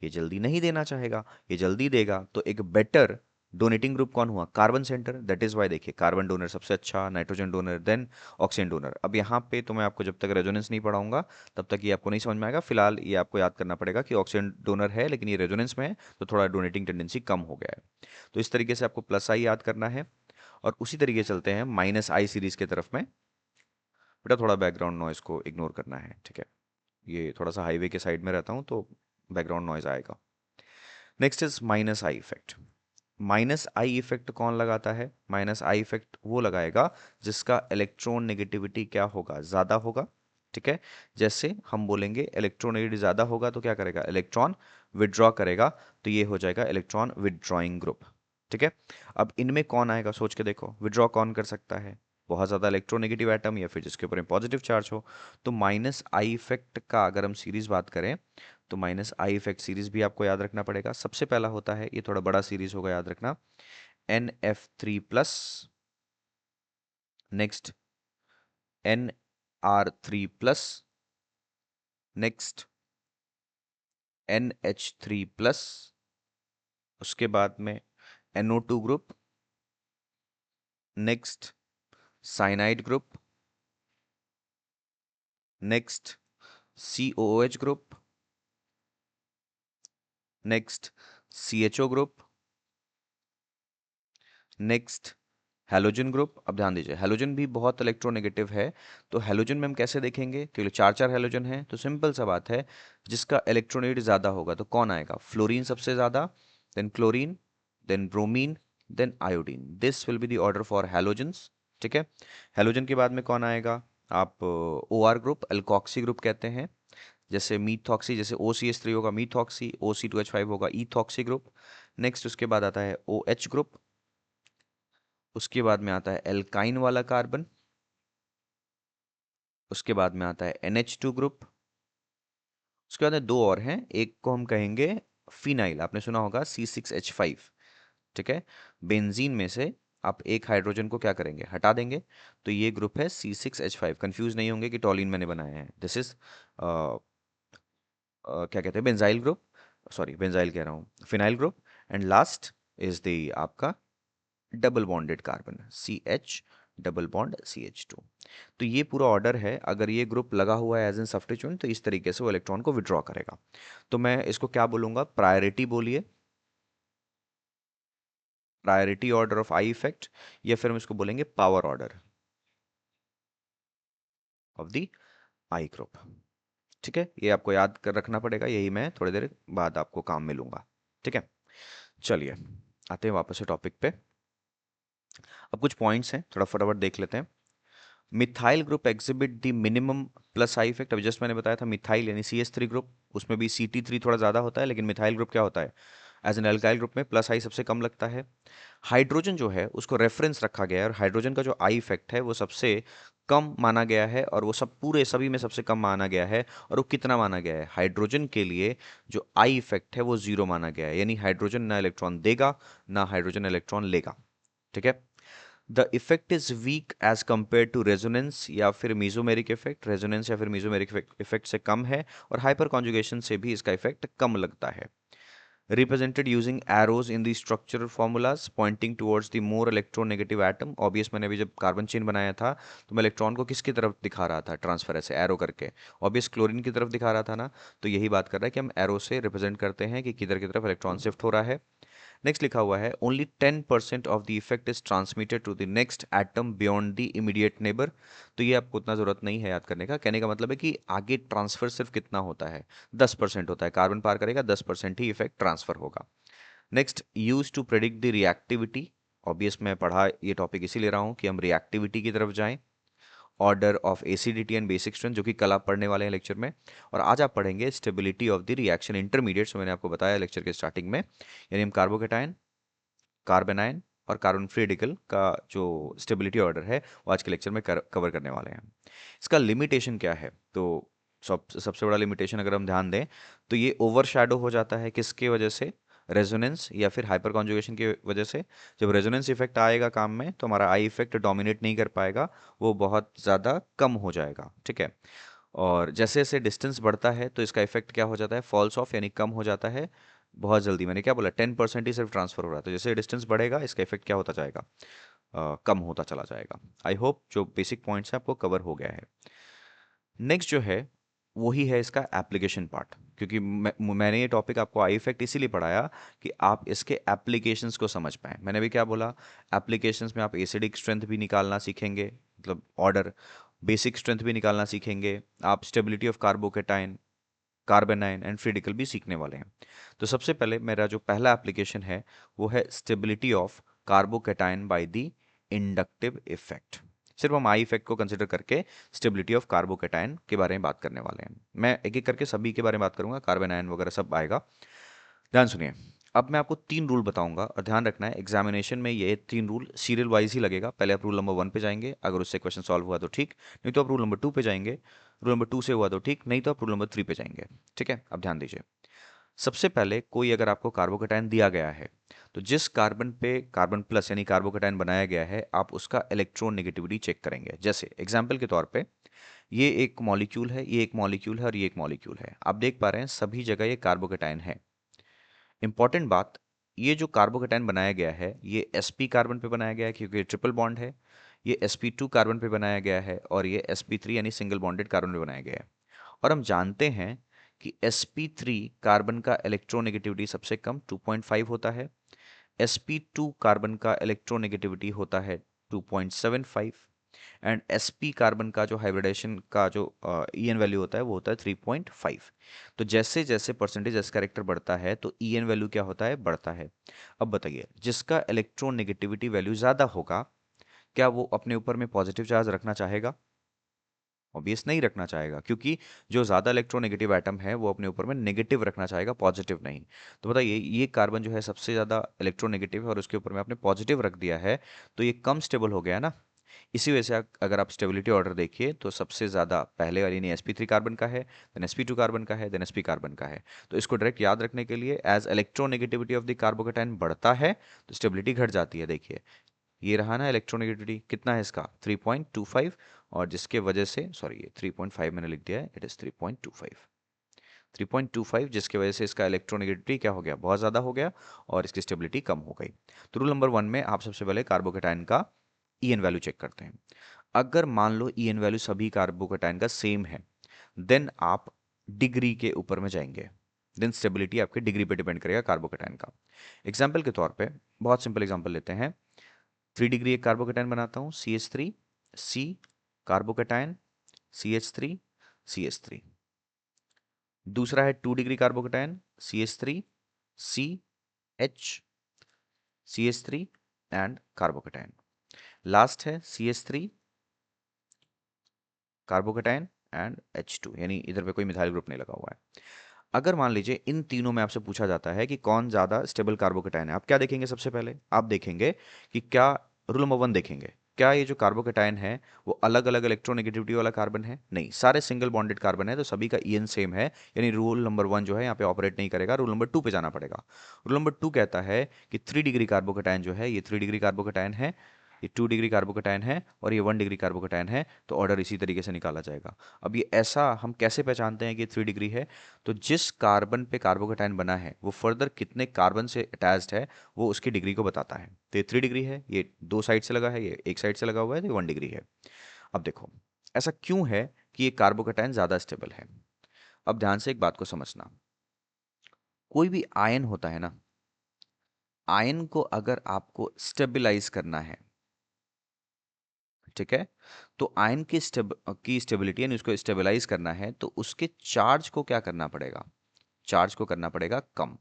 ये जल्दी नहीं देना चाहेगा। ये जल्दी देगा, तो एक बेटर डोनेटिंग ग्रुप कौन हुआ? Carbon centre. That is why देखिए, कार्बन डोनर सबसे अच्छा, nitrogen donor, then oxygen donor. अब यहाँ पे तो मैं आपको जब तक रेजोनेंस नहीं पढ़ाऊंगा, तब तक ये आपको नहीं समझ में आएगा। फिलहाल ये आपको याद करना पड़ेगा कि ऑक्सीजन डोनर है, लेकिन ये रेजोनेंस में है, तो थोड़ा डोनेटिंग टेंडेंसी कम हो गया है। तो इस तरीके से आपको प्लस आई याद करना है। और उसी तरीके से चलते हैं माइनस आई सीरीज की तरफ में। बेटा थोड़ा बैकग्राउंड नॉइस को इग्नोर करना है, ठीक है? ये थोड़ा सा हाईवे के साइड में रहता हूँ, तो बैकग्राउंड नॉइज आएगा। Next is minus I effect. Minus I effect कौन लगाता है? माइनस आई इफेक्ट वो लगाएगा जिसका इलेक्ट्रॉन नेगेटिविटी क्या होगा? ज्यादा होगा। ठीक है, जैसे हम बोलेंगे इलेक्ट्रॉन नेगेटिविटी ज्यादा होगा तो क्या करेगा? इलेक्ट्रॉन विड्रॉ करेगा, तो ये हो जाएगा इलेक्ट्रॉन विड्रॉइंग ग्रुप। ठीक है, अब इनमें कौन आएगा? सोच के देखो, विड्रॉ कौन कर सकता है? बहुत ज्यादा इलेक्ट्रोनेगेटिव एटम, या फिर जिसके ऊपर पॉजिटिव चार्ज हो। तो माइनस आई इफेक्ट का अगर हम सीरीज बात करें, तो माइनस आई इफेक्ट सीरीज भी आपको याद रखना पड़ेगा। सबसे पहला होता है, ये थोड़ा बड़ा सीरीज होगा, याद रखना, NF3+, next NR3+, next NH3+, उसके बाद में NO2 group, next cyanide group, next COOH group, next CHO group, next halogen group. अब ध्यान दीजिए, हैलोजन भी बहुत इलेक्ट्रोनेगेटिव है। तो हैलोजन में हम कैसे देखेंगे? क्योंकि चार चार हैलोजन है, तो सिंपल सा बात है, जिसका इलेक्ट्रोनेगेटिव ज्यादा होगा तो कौन आएगा? फ्लोरीन सबसे ज्यादा, then chlorine, then bromine, then iodine. This will be the order for halogens. ठीक है, हैलोजन के बाद में कौन आएगा? आप OR ग्रुप, अल्कोक्सी ग्रुप कहते हैं। जैसे मीथॉक्सी, जैसे OCH3 होगा मीथॉक्सी, OC2H5 होगा इथॉक्सी ग्रुप। नेक्स्ट उसके बाद आता है OH ग्रुप, उसके बाद में आता है एल्काइन वाला कार्बन, उसके बाद में आता है NH2 ग्रुप। उसके बाद में दो और हैं, एक को हम कहेंगे फिनाइल, आपने सुना होगा C6H5। ठीक है, बेंजीन में से आप एक हाइड्रोजन को क्या करेंगे? हटा देंगे, तो ये ग्रुप है C6H5। कंफ्यूज नहीं होंगे कि टॉलिन मैंने बनाया है, दिस इज क्या कहते हैं, बेंजाइल ग्रुप, सॉरी बेंजाइल कह रहा हूँ, phenyl group. And last is the आपका double bonded carbon, CH double bond CH2। तो ये पूरा ऑर्डर है, अगर ये ग्रुप लगा हुआ है एज इन सब्स्टिट्यूएंट तो इस तरीके से वो इलेक्ट्रॉन को विड्रॉ करेगा। तो मैं इसको क्या बोलूंगा, प्रायोरिटी बोलिए, priority order of I effect, या फिर हम इसको बोलेंगे power order of the I group. ठीक है, ये आपको याद कर रखना पड़ेगा, यही मैं थोड़ी देर बाद आपको काम में लूंगा। ठीक है, चलिए आते हैं वापस से टॉपिक पे। अब कुछ पॉइंट्स हैं, थोड़ा फटाफट देख लेते हैं। Methyl group exhibit the minimum plus I effect. अभी जस्ट मैंने बताया था मिथाइल यानी CH3 ग्रुप, उसमें भी CT3 थोड़ा ज़्यादा होता है, लेकिन मिथाइल ग्रुप क्या होता है, एज एन एल्काइल ग्रुप में प्लस आई सबसे कम लगता है। हाइड्रोजन जो है उसको रेफरेंस रखा गया है, और हाइड्रोजन का जो आई इफेक्ट है वो सबसे कम माना गया है, और वो सब पूरे सभी में सबसे कम माना गया है। और वो कितना माना गया है, हाइड्रोजन के लिए जो आई इफेक्ट है वो 0 माना गया है, यानी हाइड्रोजन ना इलेक्ट्रॉन देगा ना हाइड्रोजन इलेक्ट्रॉन लेगा। ठीक है, the effect is weak as compare to resonance या फिर मीजोमेरिक इफेक्ट, रेजोनेंस या फिर मीजोमेरिक इफेक्ट से कम है, और हाइपर कॉन्जुगेशन से भी इसका इफेक्ट कम लगता है। Represented using arrows in the structural formulas pointing towards the more electronegative atom. Obvious, मैंने अभी जब कार्बन चेन बनाया था तो मैं इलेक्ट्रॉन को किसकी तरफ दिखा रहा था, ट्रांसफर ऐसे एरो करके, ऑब्वियस क्लोरीन की तरफ दिखा रहा था ना। तो यही बात कर रहा है कि हम एरो से रिप्रेजेंट करते हैं कि किधर की तरफ इलेक्ट्रॉन शिफ्ट हो रहा है। नेक्स्ट लिखा हुआ है only 10% of the effect is transmitted to the next atom beyond the immediate neighbour. तो ये आपको उतना जरूरत नहीं है याद करने का, कहने का मतलब है कि आगे ट्रांसफर सिर्फ कितना होता है, 10% होता है, कार्बन पार करेगा 10% ही इफेक्ट ट्रांसफर होगा। Next, use to predict the reactivity. Obvious मैं पढ़ा ये टॉपिक इसी ले रहा हूँ कि हम रिएक्टिविटी की तरफ जाएं, order of acidity and basic strength, जो कि कल आप पढ़ने वाले हैं लेक्चर में। और आज आप पढ़ेंगे stability of the reaction intermediates, मैंने आपको बताया लेक्चर के स्टार्टिंग में, यानी हम कार्बोकेटायन, कार्बन आयन और कार्बन फ्री रेडिकल का जो स्टेबिलिटी ऑर्डर है वो आज के लेक्चर में कवर करने वाले हैं। इसका लिमिटेशन क्या है, तो सबसे बड़ा लिमिटेशन अगर हम ध्यान दें तो ये ओवर शैडो हो जाता है, किसके वजह से, रेजोनेंस या फिर हाइपर कॉन्जुगेशन की वजह से। जब रेजोनेंस इफेक्ट आएगा काम में तो हमारा आई इफेक्ट डोमिनेट नहीं कर पाएगा, वो बहुत ज़्यादा कम हो जाएगा। ठीक है, और जैसे जैसे डिस्टेंस बढ़ता है तो इसका इफेक्ट क्या हो जाता है, फॉल्स ऑफ, यानी कम हो जाता है बहुत जल्दी। मैंने क्या बोला, 10% ही सिर्फ ट्रांसफर हो रहा है, तो जैसे डिस्टेंस बढ़ेगा इसका इफेक्ट क्या होता जाएगा, कम होता चला जाएगा। आई होप जो बेसिक पॉइंट्स है आपको कवर हो गया है। नेक्स्ट जो है वही है इसका एप्लीकेशन पार्ट, क्योंकि मैंने ये टॉपिक आपको आई इफेक्ट इसीलिए पढ़ाया कि आप इसके एप्लीकेशंस को समझ पाएं। मैंने भी क्या बोला, एप्लीकेशंस में आप एसिडिक स्ट्रेंथ भी निकालना सीखेंगे, मतलब ऑर्डर, बेसिक स्ट्रेंथ भी निकालना सीखेंगे, आप stability of carbocation, carbon ion and free radical भी सीखने वाले हैं। तो सबसे पहले मेरा जो पहला एप्लीकेशन है वो है stability of carbocation by the inductive effect. सिर्फ हम आई इफेक्ट को कंसिडर करके स्टेबिलिटी ऑफ कार्बोकेटाइन के बारे में बात करने वाले हैं। मैं एक एक करके सभी के बारे में बात करूंगा, कार्बन आयन वगैरह सब आएगा। ध्यान सुनिए, अब मैं आपको 3 रूल बताऊंगा, और ध्यान रखना है एग्जामिनेशन में ये 3 रूल सीरियल वाइज ही लगेगा। पहले आप रूल नंबर 1 पे जाएंगे, अगर उससे क्वेश्चन सॉल्व हुआ तो ठीक, नहीं तो आप रूल नंबर 2 पे जाएंगे, रूल नंबर 2 से हुआ तो ठीक, नहीं तो आप रूल नंबर 3 पे जाएंगे। ठीक है, अब ध्यान दीजिए। सबसे पहले कोई अगर आपको कार्बोकेटाइन दिया गया है तो जिस कार्बन पे कार्बन प्लस यानी कार्बोकेटाइन बनाया गया है आप उसका इलेक्ट्रॉन नेगेटिविटी चेक करेंगे। जैसे एग्जाम्पल के तौर पे ये एक मॉलिक्यूल है, ये एक मॉलिक्यूल है और ये एक मॉलिक्यूल है, आप देख पा रहे हैं सभी जगह ये कार्बोकेटाइन है। इंपॉर्टेंट बात, ये जो कार्बोकेटाइन बनाया गया है ये sp कार्बन पे बनाया गया है क्योंकि ये ट्रिपल बॉन्ड है, ये sp2 कार्बन पे बनाया गया है, और ये sp3 यानी सिंगल बॉन्डेड कार्बन पे बनाया गया है। और हम जानते हैं कि sp3 कार्बन का इलेक्ट्रोनेगेटिविटी सबसे कम 2.5 होता है, sp2 कार्बन का इलेक्ट्रोनेगेटिविटी होता है 2.75, एंड sp कार्बन का जो हाइब्रिडेशन का जो en वैल्यू होता है वो होता है 3.5। तो जैसे जैसे परसेंटेज एस कैरेक्टर बढ़ता है तो en वैल्यू क्या होता है, बढ़ता है। अब बताइए, जिसका इलेक्ट्रॉन नेगेटिविटी वैल्यू ज़्यादा होगा क्या वो अपने ऊपर में पॉजिटिव चार्ज रखना चाहेगा, ऑब्वियस नहीं रखना चाहेगा, क्योंकि जो ज़्यादा इलेक्ट्रोनेगेटिव एटम है वो अपने ऊपर में नेगेटिव रखना चाहेगा, पॉजिटिव नहीं। तो बताइए, ये कार्बन जो है सबसे ज़्यादा इलेक्ट्रोनेगेटिव है और उसके ऊपर में आपने पॉजिटिव रख दिया है, तो ये कम स्टेबल हो गया ना। इसी वजह से अगर आप स्टेबिलिटी ऑर्डर देखिए तो सबसे ज़्यादा पहले वाली ने sp3 कार्बन का है, देन sp2 कार्बन का है, देन sp कार्बन का है। तो इसको डायरेक्ट याद रखने के लिए as electronegativity of the carbocation बढ़ता है तो स्टेबिलिटी घट जाती है। देखिए ये रहा ना इलेक्ट्रोनेगेटिविटी, कितना है इसका 3.25, और जिसके वजह से, सॉरी ये 3.5 मैंने लिख दिया है, इट इज़ 3.25, 3.25, जिसकी वजह से इसका इलेक्ट्रोनेगेटिविटी क्या हो गया, बहुत ज़्यादा हो गया, और इसकी स्टेबिलिटी कम हो गई। तो रूल नंबर 1 में आप सबसे पहले कार्बोकेटाइन का ईएन वैल्यू चेक करते हैं। अगर मान लो ईएन वैल्यू सभी कार्बोकेटाइन का सेम है, देन आप डिग्री के ऊपर में जाएंगे। देन स्टेबिलिटी आपके डिग्री पे डिपेंड करेगा कार्बोकेटाइन का। एग्जाम्पल के तौर पे बहुत सिंपल एग्जाम्पल लेते हैं। 3 डिग्री एक कार्बोकेटाइन बनाता हूँ, CH3, C carbocation, CH3, CH3। दूसरा है 2 degree carbocation, CH3, C H, CH3 and carbocation. Last है CH3 कार्बोकेटाइन एंड H2, यानी इधर पे कोई मिथाइल ग्रुप नहीं लगा हुआ है। अगर मान लीजिए इन तीनों में आपसे पूछा जाता है कि कौन ज़्यादा स्टेबल कार्बोकेटाइन है, आप क्या देखेंगे? सबसे पहले आप देखेंगे कि क्या, रूल नंबर 1 देखेंगे, क्या ये जो कार्बोकेटाइन है वो अलग अलग इलेक्ट्रोनेगेटिविटी वाला कार्बन है? नहीं, सारे सिंगल बॉन्डेड कार्बन है, तो सभी का ईएन सेम है, यानी रूल नंबर 1 जो है यहाँ पे ऑपरेट नहीं करेगा। रूल नंबर 2 पे जाना पड़ेगा। रूल नंबर 2 कहता है कि 3 डिग्री कार्बोकेटाइन जो है, ये 3 डिग्री कार्बोकेटाइन है, ये 2 डिग्री कार्बोकेटाइन है, और ये 1 डिग्री कार्बोकेटाइन है, तो ऑर्डर इसी तरीके से निकाला जाएगा। अब ये ऐसा हम कैसे पहचानते हैं कि 3 डिग्री है? तो जिस कार्बन पे कार्बोकेटाइन बना है वो फर्दर कितने कार्बन से अटैच्ड है, वो उसकी डिग्री को बताता है। तो ये 3 डिग्री है, ये 2 साइड से लगा है, ये एक साइड से लगा हुआ है, तो ये 1 डिग्री है। अब देखो, ऐसा क्यों है कि ये कार्बोकेटाइन ज्यादा स्टेबल है? अब ध्यान से एक बात को समझना। कोई भी आयन होता है ना, आयन को अगर आपको स्टेबलाइज करना है, ठीक है, तो आयन की स्टेबिलिटी यानी उसको स्टेबलाइज करना है, तो उसके चार्ज को क्या करना पड़ेगा? चार्ज को करना पड़ेगा कम।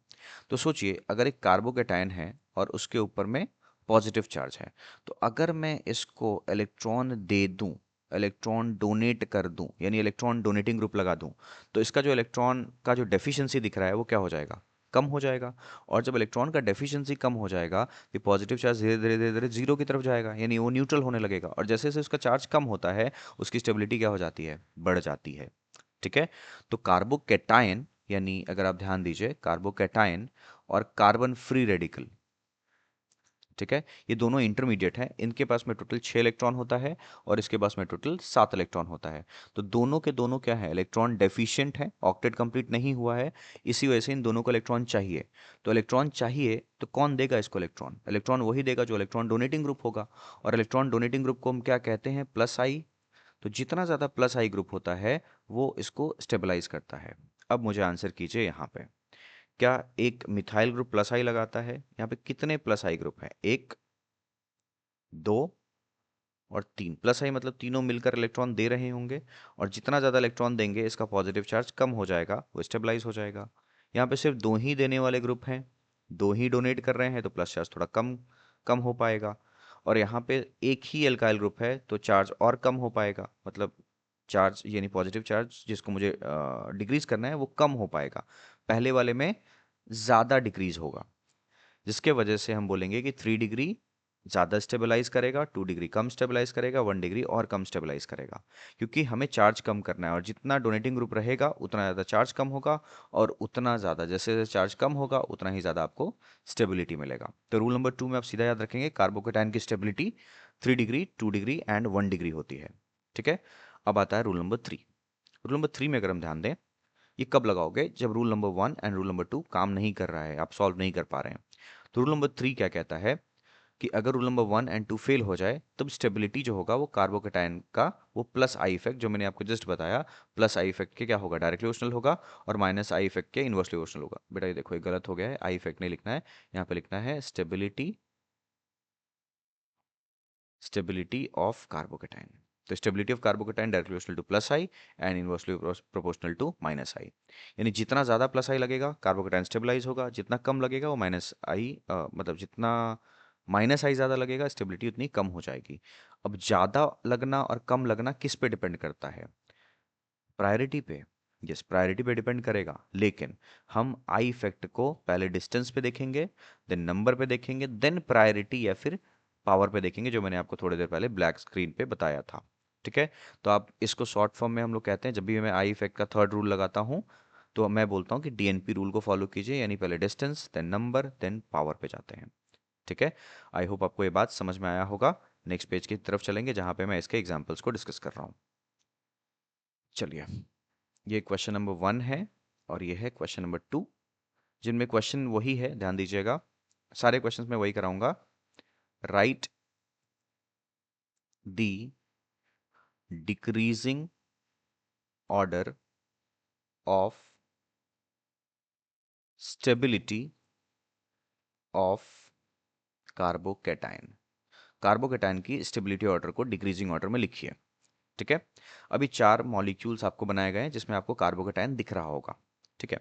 तो सोचिए, अगर एक कार्बोकेटाइन है और उसके ऊपर में पॉजिटिव चार्ज है, तो अगर मैं इसको इलेक्ट्रॉन दे दूं, इलेक्ट्रॉन डोनेट कर दूं, यानी इलेक्ट्रॉन डोनेटिंग ग्रुप लगा दूं, तो इसका जो इलेक्ट्रॉन का जो डेफिशिएंसी दिख रहा है वो क्या हो जाएगा? कम हो जाएगा। और जब इलेक्ट्रॉन का डेफिशिएंसी कम हो जाएगा, तो पॉजिटिव चार्ज धीरे धीरे धीरे धीरे जीरो की तरफ जाएगा, यानी वो न्यूट्रल होने लगेगा। और जैसे जैसे उसका चार्ज कम होता है, उसकी स्टेबिलिटी क्या हो जाती है? बढ़ जाती है। ठीक है। तो कार्बोकेटाइन, यानी अगर आप ध्यान दीजिए, कार्बोकेटाइन और कार्बन फ्री रेडिकल, ठीक है, ये दोनों इंटरमीडिएट हैं। इनके पास में टोटल 6 इलेक्ट्रॉन होता है और इसके पास में टोटल 7 इलेक्ट्रॉन होता है। तो दोनों के दोनों क्या है? इलेक्ट्रॉन डेफिशिएंट है, ऑक्टेट कंप्लीट नहीं हुआ है। इसी वजह से इन दोनों को इलेक्ट्रॉन चाहिए। तो इलेक्ट्रॉन चाहिए तो कौन देगा इसको इलेक्ट्रॉन? इलेक्ट्रॉन वही देगा जो इलेक्ट्रॉन डोनेटिंग ग्रुप होगा। और इलेक्ट्रॉन डोनेटिंग ग्रुप को हम क्या कहते हैं? प्लस आई। तो जितना ज़्यादा प्लस आई ग्रुप होता है, वो इसको स्टेबलाइज करता है। अब मुझे आंसर कीजिए यहाँ पे, क्या एक मिथाइल ग्रुप प्लस आई लगाता है? यहाँ पे कितने प्लस आई ग्रुप है? 1, 2 और 3। प्लस आई मतलब तीनों मिलकर इलेक्ट्रॉन दे रहे होंगे, और जितना ज़्यादा इलेक्ट्रॉन देंगे इसका पॉजिटिव चार्ज कम हो जाएगा, वो स्टेबलाइज हो जाएगा। यहाँ पे सिर्फ दो ही देने वाले ग्रुप हैं, दो ही डोनेट कर रहे हैं, तो प्लस चार्ज थोड़ा कम कम हो पाएगा। और यहाँ पे एक ही एल्काइल ग्रुप है, तो चार्ज और कम हो पाएगा, मतलब चार्ज यानी पॉजिटिव चार्ज जिसको मुझे डिक्रीज करना है वो कम हो पाएगा। पहले वाले में ज़्यादा डिक्रीज होगा, जिसके वजह से हम बोलेंगे कि 3 डिग्री ज़्यादा स्टेबलाइज करेगा, 2 डिग्री कम स्टेबलाइज करेगा, 1 डिग्री और कम स्टेबलाइज करेगा। क्योंकि हमें चार्ज कम करना है, और जितना डोनेटिंग ग्रुप रहेगा उतना ज़्यादा चार्ज कम होगा, और उतना ज़्यादा जैसे जैसे चार्ज कम होगा उतना ही ज़्यादा आपको स्टेबिलिटी मिलेगा। तो रूल नंबर 2 में आप सीधा याद रखेंगे, कार्बोकेटाइन की stability 3 degree, 2 degree and 1 degree होती है। ठीक है। अब आता है रूल नंबर 3। रूल नंबर 3 में अगर हम ध्यान दें, ये कब लगाओगे? जब rule number 1 and rule number 2 काम नहीं कर रहा है, आप सॉल्व नहीं कर पा रहे हैं। तो रूल नंबर 3 क्या कहता है कि अगर रूल नंबर 1 एंड 2 फेल हो जाए, तब स्टेबिलिटी जो होगा वो कार्बोकेटाइन का, वो प्लस आई इफेक्ट जो मैंने आपको जस्ट बताया, प्लस आई इफेक्ट के क्या होगा? डायरेक्टली ओशनल होगा, और माइनस आई इफेक्ट के इन्वर्सली ओशनल होगा। बेटा ये देखो, ये गलत हो गया है, आई इफेक्ट नहीं लिखना है, यहाँ पे लिखना है स्टेबिलिटी, स्टेबिलिटी ऑफ कार्बोकेटाइन। तो stability of carbocation directly proportional to plus I and inversely proportional to minus I. यानी जितना ज़्यादा प्लस आई लगेगा कार्बोकेटाइन स्टेबलाइज होगा, जितना कम लगेगा वो माइनस आई, मतलब जितना माइनस आई ज़्यादा लगेगा स्टेबिलिटी उतनी कम हो जाएगी। अब ज़्यादा लगना और कम लगना किस पे डिपेंड करता है? प्रायोरिटी पे। यस, प्रायोरिटी पे डिपेंड करेगा, लेकिन हम आई इफेक्ट को पहले डिस्टेंस पे देखेंगे, देन नंबर पे देखेंगे, देन प्रायोरिटी या फिर पावर पे देखेंगे, जो मैंने आपको थोड़ी देर पहले ब्लैक स्क्रीन पे बताया था। ठीक है। तो आप इसको शॉर्ट फॉर्म में हम लोग कहते हैं, जब भी मैं आई इफेक्ट का थर्ड रूल लगाता हूँ, तो मैं बोलता हूँ कि डीएनपी रूल को फॉलो कीजिए, यानी पहले distance, then number, then power पे जाते हैं। ठीक है। आई होप आपको ये बात समझ में आया होगा। नेक्स्ट पेज की तरफ चलेंगे, जहाँ पे मैं इसके एग्जाम्पल्स को डिस्कस कर रहा हूँ। चलिए, ये क्वेश्चन नंबर 1 है और ये है क्वेश्चन नंबर 2, जिनमें क्वेश्चन वही है, ध्यान दीजिएगा, सारे क्वेश्चंस में वही कराऊंगा। Right the decreasing order of stability of carbocation. Carbocation की स्टेबिलिटी ऑर्डर को डिक्रीजिंग ऑर्डर में लिखिए। ठीक है। अभी 4 मॉलिक्यूल्स आपको बनाए गए हैं जिसमें आपको कार्बोकेटाइन दिख रहा होगा। ठीक है।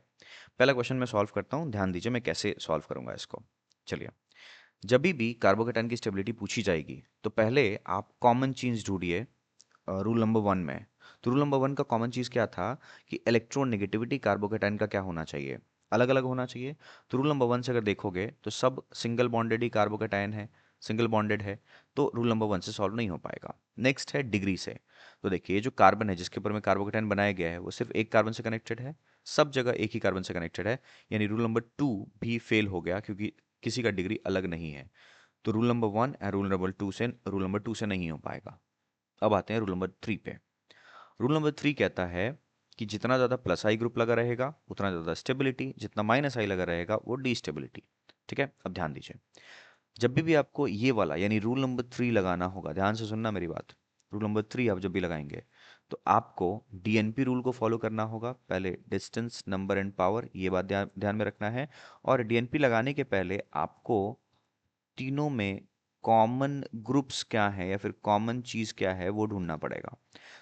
पहला क्वेश्चन मैं सॉल्व करता हूँ, ध्यान दीजिए मैं कैसे सॉल्व करूंगा इसको। चलिए, जब भी कार्बोकेटाइन की स्टेबिलिटी पूछी जाएगी तो पहले आप कॉमन चीज ढूंढिए रूल नंबर 1 में। तो रूल नंबर 1 का कॉमन चीज क्या था कि इलेक्ट्रॉन नेगेटिविटी कार्बोकेटाइन का क्या होना चाहिए, अलग अलग होना चाहिए। तो रूल नंबर 1 से अगर देखोगे तो सब सिंगल बॉन्डेड ही कार्बोकेटाइन है, सिंगल बॉन्डेड है, तो रूल नंबर 1 से सॉल्व नहीं हो पाएगा। नेक्स्ट है डिग्री से। तो देखिए ये जो कार्बन है जिसके ऊपर में कार्बोकेटाइन बनाया गया है वो सिर्फ एक कार्बन से कनेक्टेड है, सब जगह एक ही कार्बन से कनेक्टेड है, यानी रूल नंबर 2 भी फेल हो गया क्योंकि किसी का डिग्री अलग नहीं है। तो रूल नंबर 1 और रूल नंबर 2 से नहीं हो पाएगा। अब आते हैं रूल नंबर 3 पे। रूल नंबर 3 कहता है कि जितना ज़्यादा प्लस आई ग्रुप लगा रहेगा उतना ज़्यादा स्टेबिलिटी, जितना माइनस आई लगा रहेगा वो डी स्टेबिलिटी। ठीक है। अब ध्यान दीजिए, जब भी आपको ये वाला यानी रूल नंबर 3 लगाना होगा, ध्यान से सुनना मेरी बात। रूल नंबर 3 आप जब भी लगाएंगे तो आपको डीएनपी रूल को फॉलो करना होगा। पहले डिस्टेंस, नंबर एंड पावर, ये बात ध्यान ध्यान में रखना है। और डीएनपी लगाने के पहले आपको तीनों में कॉमन ग्रुप्स क्या है या फिर कॉमन चीज़ क्या है वो ढूंढना पड़ेगा।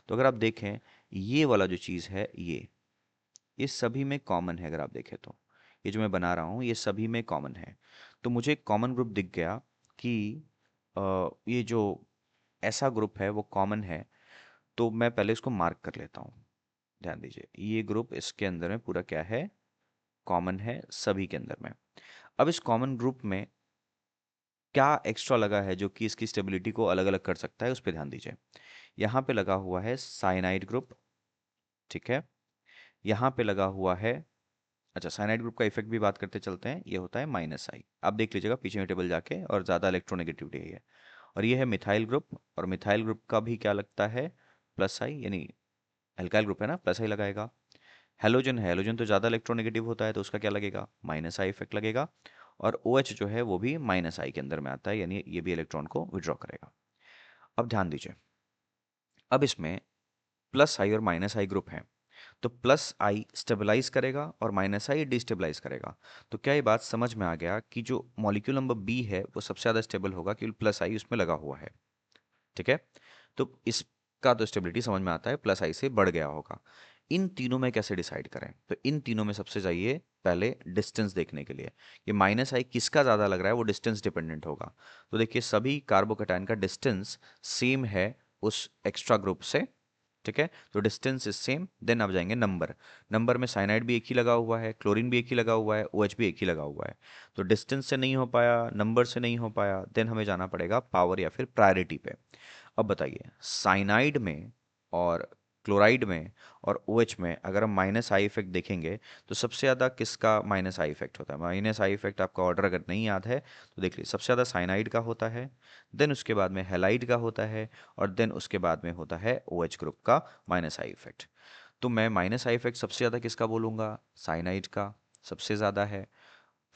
तो अगर आप देखें ये वाला जो चीज़ है ये सभी में कॉमन है। अगर आप देखें तो ये जो मैं बना रहा हूँ ये सभी में कॉमन है। तो मुझे एक कॉमन ग्रुप दिख गया कि ये जो ऐसा ग्रुप है वो कॉमन है। तो मैं पहले इसको मार्क कर लेता हूँ। ध्यान दीजिए ये ग्रुप इसके अंदर में पूरा क्या है, कॉमन है सभी के अंदर में। अब इस कॉमन ग्रुप में क्या एक्स्ट्रा लगा है जो कि इसकी स्टेबिलिटी को अलग अलग कर सकता है, उस पर ध्यान दीजिए। यहाँ पे लगा हुआ है साइनाइड ग्रुप। ठीक है। यहाँ पे लगा हुआ है, अच्छा साइनाइड ग्रुप का इफेक्ट भी बात करते चलते हैं, ये होता है माइनस आई। आप देख लीजिएगा पीछे में टेबल जाके, और ज़्यादा इलेक्ट्रोनेगेटिविटी है ये। और ये है मिथाइल ग्रुप, और मिथाइल ग्रुप का भी क्या लगता है, प्लस आई, यानी एल्काइल ग्रुप है ना, प्लस आई लगाएगा। हेलोजन है, हेलोजन तो ज़्यादा इलेक्ट्रोनेगेटिव होता है तो उसका क्या लगेगा, माइनस आई इफेक्ट लगेगा। और ओ OH जो है वो भी माइनस आई के अंदर में आता है, यानी ये भी इलेक्ट्रॉन को विड्रॉ करेगा। अब ध्यान दीजिए, अब इसमें प्लस आई और माइनस आई ग्रुप है, तो प्लस आई स्टेबलाइज करेगा और माइनस आई डिस्टेबलाइज करेगा। तो क्या ये बात समझ में आ गया कि जो मॉलिक्यूल नंबर बी है वो सबसे ज़्यादा स्टेबल होगा क्योंकि प्लस आई उसमें लगा हुआ है। ठीक है। तो इसका तो स्टेबिलिटी समझ में आता है, प्लस आई से बढ़ गया होगा। इन तीनों में कैसे डिसाइड करें, तो इन तीनों में सबसे जाइए पहले डिस्टेंस देखने के लिए। ये माइनस आई किसका ज़्यादा लग रहा है वो डिस्टेंस डिपेंडेंट होगा। तो देखिए सभी कार्बोकेटाइन का डिस्टेंस सेम है उस एक्स्ट्रा ग्रुप से। ठीक है। तो डिस्टेंस इज सेम, देन आप जाएंगे नंबर। नंबर में साइनाइड भी एक ही लगा हुआ है, क्लोरीन भी एक ही लगा हुआ है, OH भी एक ही लगा हुआ है। तो डिस्टेंस से नहीं हो पाया, नंबर से नहीं हो पाया, देन हमें जाना पड़ेगा पावर या फिर प्रायोरिटी पे। अब बताइए साइनाइड में और क्लोराइड में और OH में अगर हम माइनस आई इफेक्ट देखेंगे तो सबसे ज़्यादा किसका माइनस आई इफेक्ट होता है। माइनस आई इफेक्ट आपका ऑर्डर अगर नहीं याद है तो देख लीजिए, सबसे ज़्यादा साइनाइड का होता है, देन उसके बाद में हेलाइड का होता है, और देन उसके बाद में होता है OH ग्रुप का माइनस आई इफेक्ट। तो मैं माइनस आई इफेक्ट सबसे ज़्यादा किसका बोलूँगा, साइनाइड का सबसे ज़्यादा है।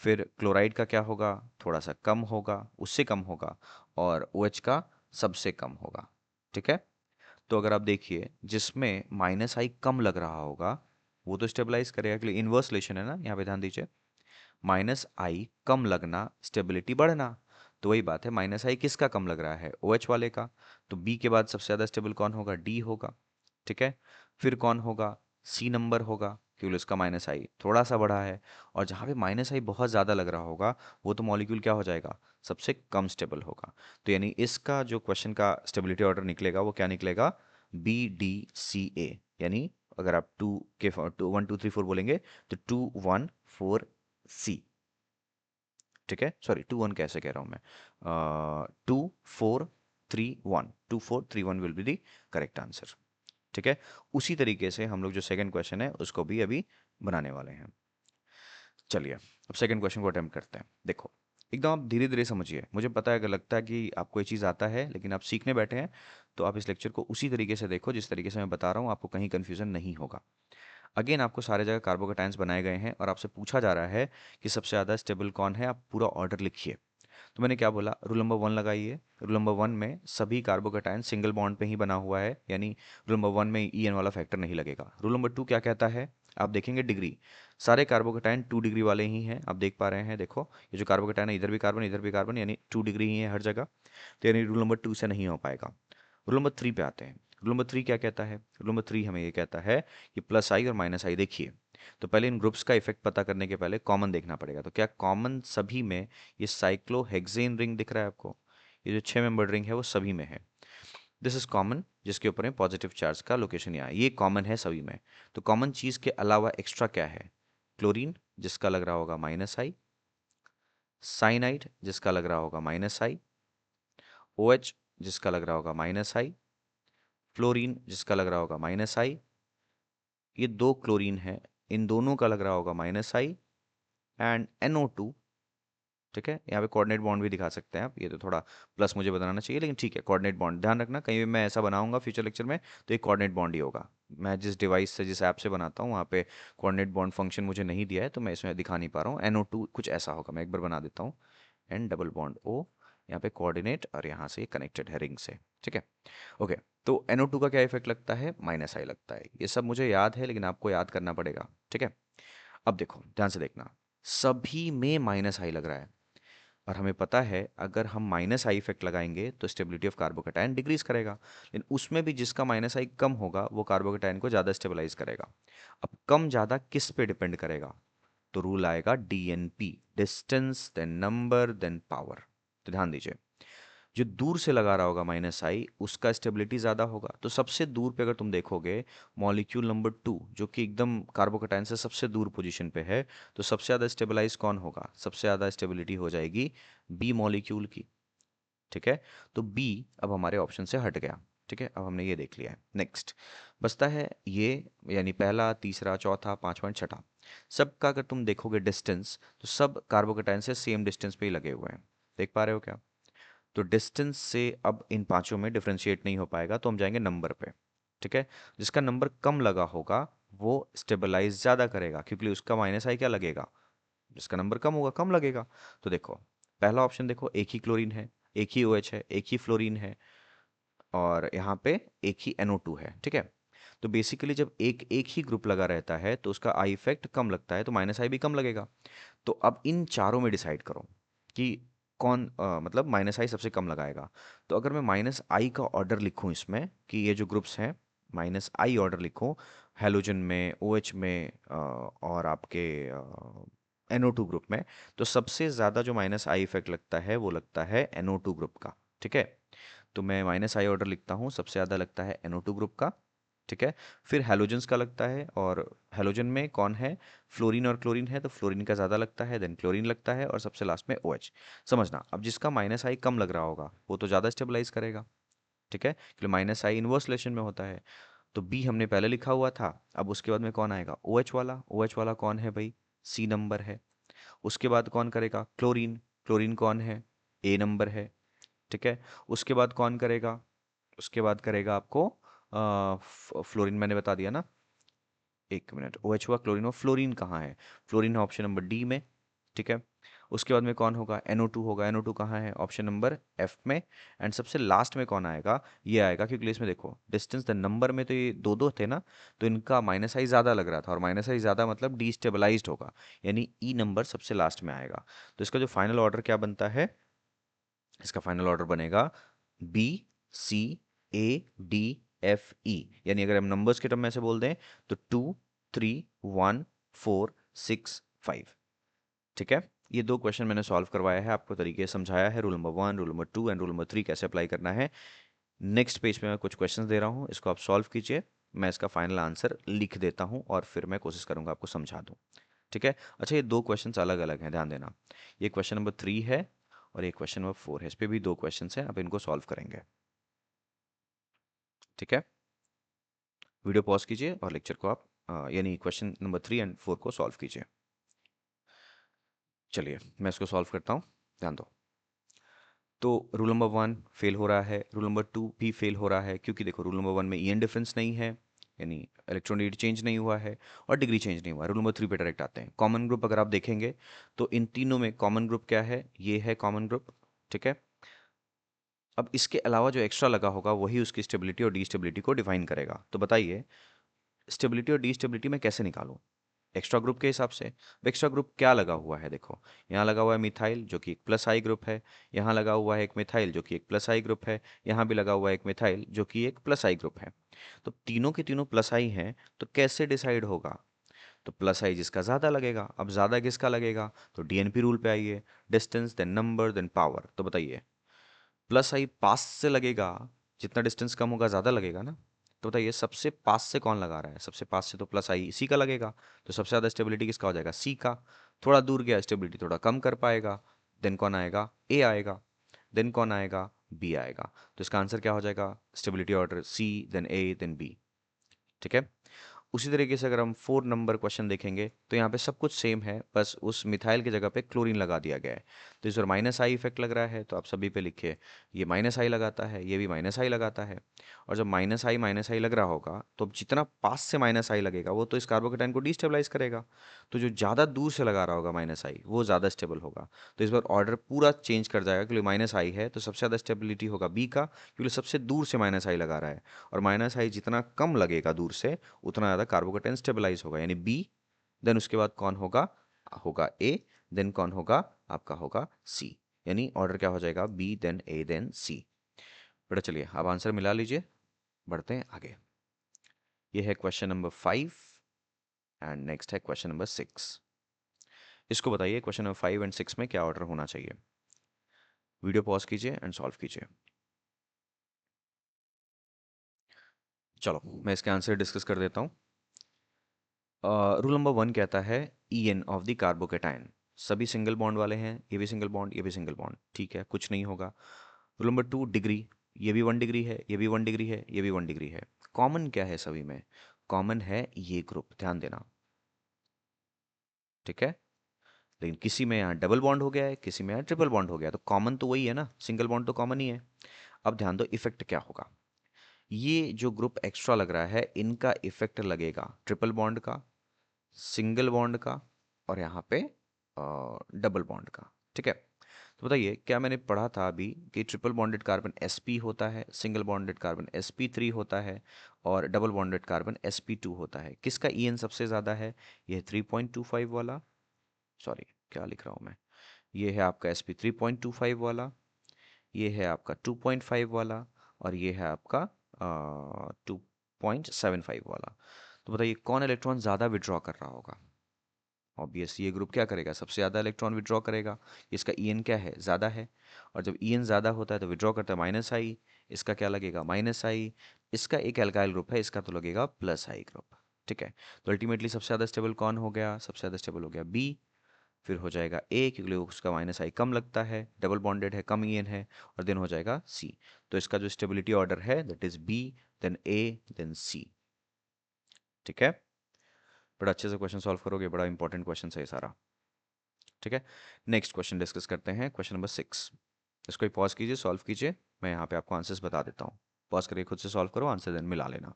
फिर क्लोराइड का क्या होगा, थोड़ा सा कम होगा, उससे कम होगा, और OH का सबसे कम होगा। ठीक है। तो अगर आप देखिए जिसमें माइनस आई कम लग रहा होगा वो तो स्टेबलाइज करेगा, कि इन्वर्स रिलेशन है ना, यहाँ पे ध्यान दीजिए, माइनस आई कम लगना स्टेबिलिटी बढ़ना। तो वही बात है, माइनस आई किसका कम लग रहा है, OH वाले का। तो बी के बाद सबसे ज़्यादा स्टेबल कौन होगा, डी होगा। ठीक है। फिर कौन होगा, सी नंबर होगा, क्योंकि उसका माइनस आई थोड़ा सा बढ़ा है। और जहाँ पे माइनस आई बहुत ज़्यादा लग रहा होगा वो तो मॉलिक्यूल क्या हो जाएगा, सबसे कम स्टेबल होगा। तो यानी इसका जो क्वेश्चन का स्टेबिलिटी ऑर्डर निकलेगा वो क्या निकलेगा, BDCA। यानी अगर आप टू के 1 2 3 4 बोलेंगे तो 2 1 4 C। ठीक है, सॉरी 2 1 कैसे कह रहा हूँ मैं, 2 4 3 1, 2 4 3 1 will be the correct answer. ठीक है। उसी तरीके से हम लोग जो सेकंड क्वेश्चन है उसको भी अभी बनाने वाले हैं। चलिए अब सेकंड क्वेश्चन को अटेम्प्ट करते हैं। देखो एकदम आप धीरे धीरे समझिए, मुझे पता है, अगर लगता है कि आपको ये चीज़ आता है लेकिन आप सीखने बैठे हैं तो आप इस लेक्चर को उसी तरीके से देखो जिस तरीके से मैं बता रहा हूँ, आपको कहीं कन्फ्यूजन नहीं होगा। अगेन आपको सारे जगह कार्बोकेटाइंस बनाए गए हैं और आपसे पूछा जा रहा है कि सबसे ज़्यादा स्टेबल कौन है, आप पूरा ऑर्डर लिखिए। तो मैंने क्या बोला, रूल नंबर वन लगाइए। रूल नंबर वन में सभी कार्बोकेटाइन सिंगल बॉन्ड पे ही बना हुआ है, यानी रूल नंबर वन में ई एन वाला फैक्टर नहीं लगेगा। रूल नंबर टू क्या कहता है, आप देखेंगे डिग्री, सारे कार्बोकेटाइन 2 डिग्री वाले ही हैं, आप देख पा रहे हैं, देखो ये जो कार्बोकेटाइन है, इधर भी कार्बन, यानी 2 डिग्री ही है हर जगह। तो यानी रूल नंबर टू से नहीं हो पाएगा। रूल नंबर थ्री पे आते हैं। रूल नंबर थ्री क्या कहता है, रूल नंबर थ्री हमें ये कहता है कि प्लस आई और माइनस आई देखिए। तो पहले इन ग्रुप्स का इफेक्ट पता करने के पहले कॉमन देखना पड़ेगा। तो क्या कॉमन सभी में ये साइक्लोहेक्सेन रिंग दिख रहा है आपको, ये जो 6 मेंबर्ड रिंग है वो सभी में है। दिस इज कॉमन, जिसके ऊपर है पॉजिटिव चार्ज का लोकेशन यहाँ, ये कॉमन है सभी में। तो कॉमन चीज के अलावा एक्स्ट्रा क्या है, क्लोरीन जिसका लग रहा होगा माइनस आई, साइनाइड जिसका लग रहा होगा माइनस आई, ओ एच जिसका लग रहा होगा माइनस आई, फ्लोरीन जिसका लग रहा होगा माइनस आई, ये दो क्लोरीन है, इन दोनों का लग रहा होगा माइनस आई, एंड NO2। ठीक है, यहाँ पे कोऑर्डिनेट बॉन्ड भी दिखा सकते हैं आप, ये तो थोड़ा प्लस मुझे बनाना चाहिए, लेकिन ठीक है, कोऑर्डिनेट बॉन्ड ध्यान रखना, कहीं भी मैं ऐसा बनाऊंगा फ्यूचर लेक्चर में तो ये कोऑर्डिनेट बॉन्ड ही होगा। मैं जिस डिवाइस से जिस ऐप से बनाता हूँ वहाँ पे कोऑर्डिनेट बॉन्ड फंक्शन मुझे नहीं दिया है, तो मैं इसमें दिखा नहीं पा रहा हूँ। NO2 कुछ ऐसा होगा, मैं एक बार बना देता हूँ, N डबल बॉन्ड O, यहाँ पे कोऑर्डिनेट, और यहाँ से कनेक्टेड है रिंग से। ठीक है, ओके। तो NO2 का क्या इफेक्ट लगता है, माइनस आई लगता है। ये सब मुझे याद है, लेकिन आपको याद करना पड़ेगा। ठीक है, अब देखो ध्यान से देखना, सभी में माइनस आई लग रहा है, और हमें पता है अगर हम माइनस आई इफेक्ट लगाएंगे तो स्टेबिलिटी ऑफ कार्बोकेटाइन डिक्रीज करेगा, लेकिन उसमें भी जिसका माइनस आई कम होगा वो कार्बोकेटाइन को ज़्यादा स्टेबलाइज करेगा। अब कम ज़्यादा किस पे डिपेंड करेगा, तो रूल आएगा DNP, distance then number then power. तो ध्यान दीजिए, जो दूर से लगा रहा होगा माइनस आई उसका स्टेबिलिटी ज़्यादा होगा। तो सबसे दूर पे अगर तुम देखोगे मॉलिक्यूल नंबर टू, जो कि एकदम कार्बोकेटाइन से सबसे दूर पोजीशन पे है, तो सबसे ज़्यादा स्टेबलाइज कौन होगा, सबसे ज़्यादा स्टेबिलिटी हो जाएगी बी मॉलिक्यूल की। ठीक है, तो बी अब हमारे ऑप्शन से हट गया। ठीक है, अब हमने ये देख लिया है। नेक्स्ट बचता है ये, यानी पहला, तीसरा, चौथा, पांचवा, छठा। सबका अगर तुम देखोगे डिस्टेंस, तो सब कार्बोकेटाइन से सेम डिस्टेंस पे ही लगे हुए हैं, देख पा रहे हो क्या। तो डिस्टेंस से अब इन पांचों में डिफरेंशिएट नहीं हो पाएगा, तो हम जाएंगे नंबर पे। ठीक है, जिसका नंबर कम लगा होगा वो स्टेबलाइज ज़्यादा करेगा, क्योंकि उसका माइनस आई क्या लगेगा, जिसका नंबर कम होगा कम लगेगा। तो देखो पहला ऑप्शन देखो, एक ही क्लोरीन है, एक ही OH है, एक ही फ्लोरीन है, और यहाँ पे एक ही NO2 है। ठीक है, तो बेसिकली जब एक एक ही ग्रुप लगा रहता है तो उसका आई इफेक्ट कम लगता है, तो माइनस आई भी कम लगेगा। तो अब इन चारों में डिसाइड करो कि कौन मतलब माइनस आई सबसे कम लगाएगा। तो अगर मैं माइनस आई का ऑर्डर लिखूं इसमें, कि ये जो ग्रुप्स हैं माइनस आई ऑर्डर लिखूं, हेलोजन में, OH में, और आपके NO2 ग्रुप में, तो सबसे ज़्यादा जो माइनस आई इफेक्ट लगता है वो लगता है NO2 ग्रुप का। ठीक है, तो मैं माइनस आई ऑर्डर लिखता हूँ, सबसे ज़्यादा लगता है NO2 ग्रुप का। ठीक है, फिर हैलोजन्स का लगता है, और हैलोजन में कौन है, फ्लोरीन और क्लोरीन है, तो फ्लोरीन का ज़्यादा लगता है, देन क्लोरीन लगता है, और सबसे लास्ट में OH। समझना, अब जिसका माइनस आई कम लग रहा होगा वो तो ज़्यादा स्टेबलाइज करेगा। ठीक है, क्योंकि माइनस आई इन्वर्स रिलेशन में होता है। तो बी हमने पहले लिखा हुआ था, अब उसके बाद में कौन आएगा, OH वाला। OH वाला कौन है भाई, C नंबर है। उसके बाद कौन करेगा, क्लोरीन। क्लोरीन कौन है, A नंबर है। ठीक है, उसके बाद कौन करेगा, उसके बाद करेगा आपको फ्लोरीन, मैंने बता दिया ना, एक मिनट, OH हुआ, क्लोरीन हुआ, फ्लोरीन कहाँ है, फ्लोरीन है ऑप्शन नंबर डी में। ठीक है, उसके बाद में कौन होगा, NO2 होगा। NO2 कहाँ है, ऑप्शन नंबर F में। एंड सबसे लास्ट में कौन आएगा, ये आएगा, क्योंकि इसमें देखो डिस्टेंस द नंबर में तो ये दो दो थे ना, तो इनका माइनस आई ज़्यादा लग रहा था, और माइनस आई ज़्यादा मतलब डिस्टेबलाइज्ड होगा, यानी ई नंबर सबसे लास्ट में आएगा। तो इसका जो फाइनल ऑर्डर क्या बनता है, इसका फाइनल ऑर्डर बनेगा BCADFE, यानी अगर हम नंबर्स के टर्म में ऐसे बोल दें तो 2 3 1 4 6 5। ठीक है, ये दो क्वेश्चन मैंने सॉल्व करवाया है, आपको तरीके से समझाया है, rule number one, rule number two and rule number three कैसे अप्लाई करना है। नेक्स्ट पेज पे मैं कुछ क्वेश्चंस दे रहा हूँ, इसको आप सॉल्व कीजिए, मैं इसका फाइनल आंसर लिख देता हूँ, और फिर मैं कोशिश करूंगा आपको समझा दूँ। ठीक है, अच्छा ये दो क्वेश्चंस अलग अलग हैं, ध्यान देना, ये क्वेश्चन नंबर 3 है और एक क्वेश्चन नंबर 4 है, इस पे भी दो क्वेश्चंस हैं, अब इनको सॉल्व करेंगे। ठीक है, वीडियो पॉज कीजिए और लेक्चर को आप यानी क्वेश्चन नंबर 3 एंड 4 को सॉल्व कीजिए। चलिए मैं इसको सॉल्व करता हूँ, ध्यान दो। तो रूल नंबर वन फेल हो रहा है, रूल नंबर टू भी फेल हो रहा है, क्योंकि देखो रूल नंबर वन में ईएन डिफरेंस नहीं है, यानी इलेक्ट्रॉन चेंज नहीं हुआ है, और डिग्री चेंज नहीं हुआ है। रूल नंबर थ्री पे डायरेक्ट आते हैं। कॉमन ग्रुप अगर आप देखेंगे तो इन तीनों में कॉमन ग्रुप क्या है, ये है कॉमन ग्रुप, ठीक है। अब इसके अलावा जो एक्स्ट्रा लगा होगा वही उसकी स्टेबिलिटी और डी स्टेबिलिटी को डिफाइन करेगा। तो बताइए स्टेबिलिटी और डी स्टेबिलिटी मैं कैसे निकालूं एक्स्ट्रा ग्रुप के हिसाब से। अब एक्स्ट्रा ग्रुप क्या लगा हुआ है, देखो यहाँ लगा हुआ है मिथाइल जो कि एक प्लस आई ग्रुप है, यहाँ लगा हुआ है एक मिथाइल जो कि एक प्लस आई ग्रुप है, यहाँ भी लगा हुआ है एक मिथाइल जो कि एक प्लस आई ग्रुप है। तो तीनों के तीनों प्लस आई हैं, तो कैसे डिसाइड होगा? तो प्लस आई जिसका ज़्यादा लगेगा। अब ज़्यादा किसका लगेगा? तो डीएनपी रूल पे आइए, distance then number then power. तो बताइए प्लस आई पास से लगेगा, जितना डिस्टेंस कम होगा ज़्यादा लगेगा ना। तो बताइए सबसे पास से कौन लगा रहा है? सबसे पास से तो प्लस आई सी का लगेगा। तो सबसे ज़्यादा स्टेबिलिटी किसका हो जाएगा? सी का। थोड़ा दूर गया स्टेबिलिटी थोड़ा कम कर पाएगा, देन कौन आएगा? ए आएगा। देन कौन आएगा? बी आएगा। तो इसका आंसर क्या हो जाएगा? Stability order C then A then B. ठीक है। उसी तरीके से अगर हम 4 नंबर क्वेश्चन देखेंगे तो यहाँ पे सब कुछ सेम है, बस उस मिथाइल की जगह पे क्लोरीन लगा दिया गया है। तो इस बार माइनस आई इफेक्ट लग रहा है, तो आप सभी पे लिखिए ये माइनस आई लगाता है, ये भी माइनस आई लगाता है। और जब माइनस आई लग रहा होगा तो अब जितना पास से माइनस आई लगेगा वो तो इस कार्बोकेटाइन को डिस्टेबलाइज करेगा। तो जो ज़्यादा दूर से लगा रहा होगा माइनस आई वो ज़्यादा स्टेबल होगा। तो इस बार ऑर्डर पूरा चेंज कर जाएगा, क्योंकि माइनस आई है तो सबसे ज़्यादा स्टेबिलिटी होगा बी का, क्योंकि सबसे दूर से माइनस आई लगा रहा है। और माइनस आई जितना कम लगेगा दूर से उतना ज़्यादा कार्बोकेटाइन स्टेबलाइज होगा, यानी बी। देन उसके बाद कौन होगा? होगा ए। देन कौन होगा? आपका होगा सी। यानी ऑर्डर क्या हो जाएगा? बी देन ए देन सी। बेटा चलिए अब आंसर मिला लीजिए, बढ़ते हैं आगे। ये है क्वेश्चन नंबर 5 एंड नेक्स्ट है क्वेश्चन नंबर 6। इसको बताइए क्वेश्चन नंबर 5 एंड 6 में क्या ऑर्डर होना चाहिए। वीडियो पॉज कीजिए एंड सॉल्व कीजिए। चलो मैं इसके आंसर डिस्कस कर देता हूँ। रूल नंबर 1 कहता है E N of the carbocation. सभी सिंगल बॉन्ड वाले हैं, ये भी सिंगल बॉन्ड, ये भी सिंगल बॉन्ड, ठीक है, कुछ नहीं होगा। रूल नंबर 2 डिग्री, ये भी 1 डिग्री है, ये भी 1 डिग्री है, ये भी 1 डिग्री है। कॉमन क्या है सभी में? कॉमन है ये ग्रुप, ध्यान देना, ठीक है। लेकिन किसी में यहाँ डबल बॉन्ड हो गया है, किसी में यहाँ ट्रिपल बॉन्ड हो गया है, तो कॉमन तो वही है ना, सिंगल बॉन्ड तो कॉमन ही है। अब ध्यान दो इफेक्ट क्या होगा। ये जो ग्रुप एक्स्ट्रा लग रहा है इनका इफेक्ट लगेगा ट्रिपल बॉन्ड का, सिंगल बॉन्ड का, और यहाँ पे डबल बॉन्ड का, ठीक है। तो बताइए क्या मैंने पढ़ा था अभी कि ट्रिपल बॉन्डेड कार्बन sp होता है, सिंगल बॉन्डेड कार्बन sp3 होता है, और डबल बॉन्डेड कार्बन sp2 होता है। किसका en सबसे ज़्यादा है? ये 3.25 वाला, सॉरी क्या लिख रहा हूँ मैं, ये है आपका sp3.25 वाला, ये है आपका 2.5 वाला, और ये है आपका 2.75 वाला। तो बताइए कौन इलेक्ट्रॉन ज़्यादा विड्रॉ कर रहा होगा? ऑब्वियस ये ग्रुप क्या करेगा? सबसे ज़्यादा इलेक्ट्रॉन विड्रॉ करेगा। इसका ई एन क्या है? ज़्यादा है। और जब ई एन ज़्यादा होता है तो विड्रॉ करता है माइनस आई। इसका क्या लगेगा? माइनस आई। इसका एक एल्काइल ग्रुप है, इसका तो लगेगा प्लस आई ग्रुप, ठीक है। तो अल्टीमेटली सबसे ज़्यादा स्टेबल कौन हो गया? सबसे ज़्यादा स्टेबल हो गया बी। फिर हो जाएगा ए, क्योंकि उसका माइनस आई कम लगता है, डबल बॉन्डेड है, कम ई एन है। और देन हो जाएगा सी। तो इसका जो स्टेबिलिटी ऑर्डर है that is B then A then C, ठीक है। बड़ा अच्छे से क्वेश्चन सॉल्व करोगे, बड़ा इंपॉर्टेंट क्वेश्चन है ये सारा, ठीक है। नेक्स्ट क्वेश्चन डिस्कस करते हैं, क्वेश्चन नंबर 6। इसको पॉज कीजिए, सॉल्व कीजिए, मैं यहाँ पे आपको आंसर्स बता देता हूँ। पॉज करके खुद से सॉल्व करो, आंसर देन मिला लेना।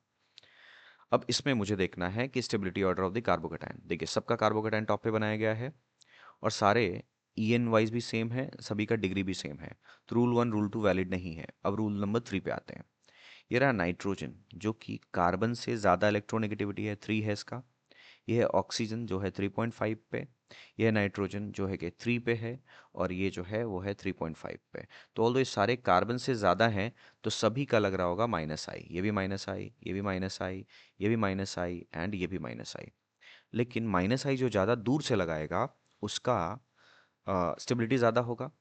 अब इसमें मुझे देखना है कि stability order of the carbocation. देखिए सबका कार्बोकेटाइन टॉप पे बनाया गया है, और सारे ई एन वाइज भी सेम है, सभी का डिग्री भी सेम है। तो रूल 1 रूल 2 वैलिड नहीं है। अब रूल नंबर 3 पे आते हैं। ये रहा नाइट्रोजन, जो कि कार्बन से ज़्यादा इलेक्ट्रोनेगेटिविटी है, 3 है इसका। ये है ऑक्सीजन जो है 3.5 पे, ये है नाइट्रोजन जो है कि 3 पे है, और ये जो है वो है 3.5 पे। तो ऑल्दो ये सारे कार्बन से ज़्यादा हैं, तो सभी का लग रहा होगा माइनस आई। ये भी माइनस आई, ये भी माइनस आई, ये भी माइनस आई, एंड ये भी माइनस आई। लेकिन माइनस आई जो ज़्यादा दूर से लगाएगा उसका स्टेबिलिटी ज़्यादा होगा।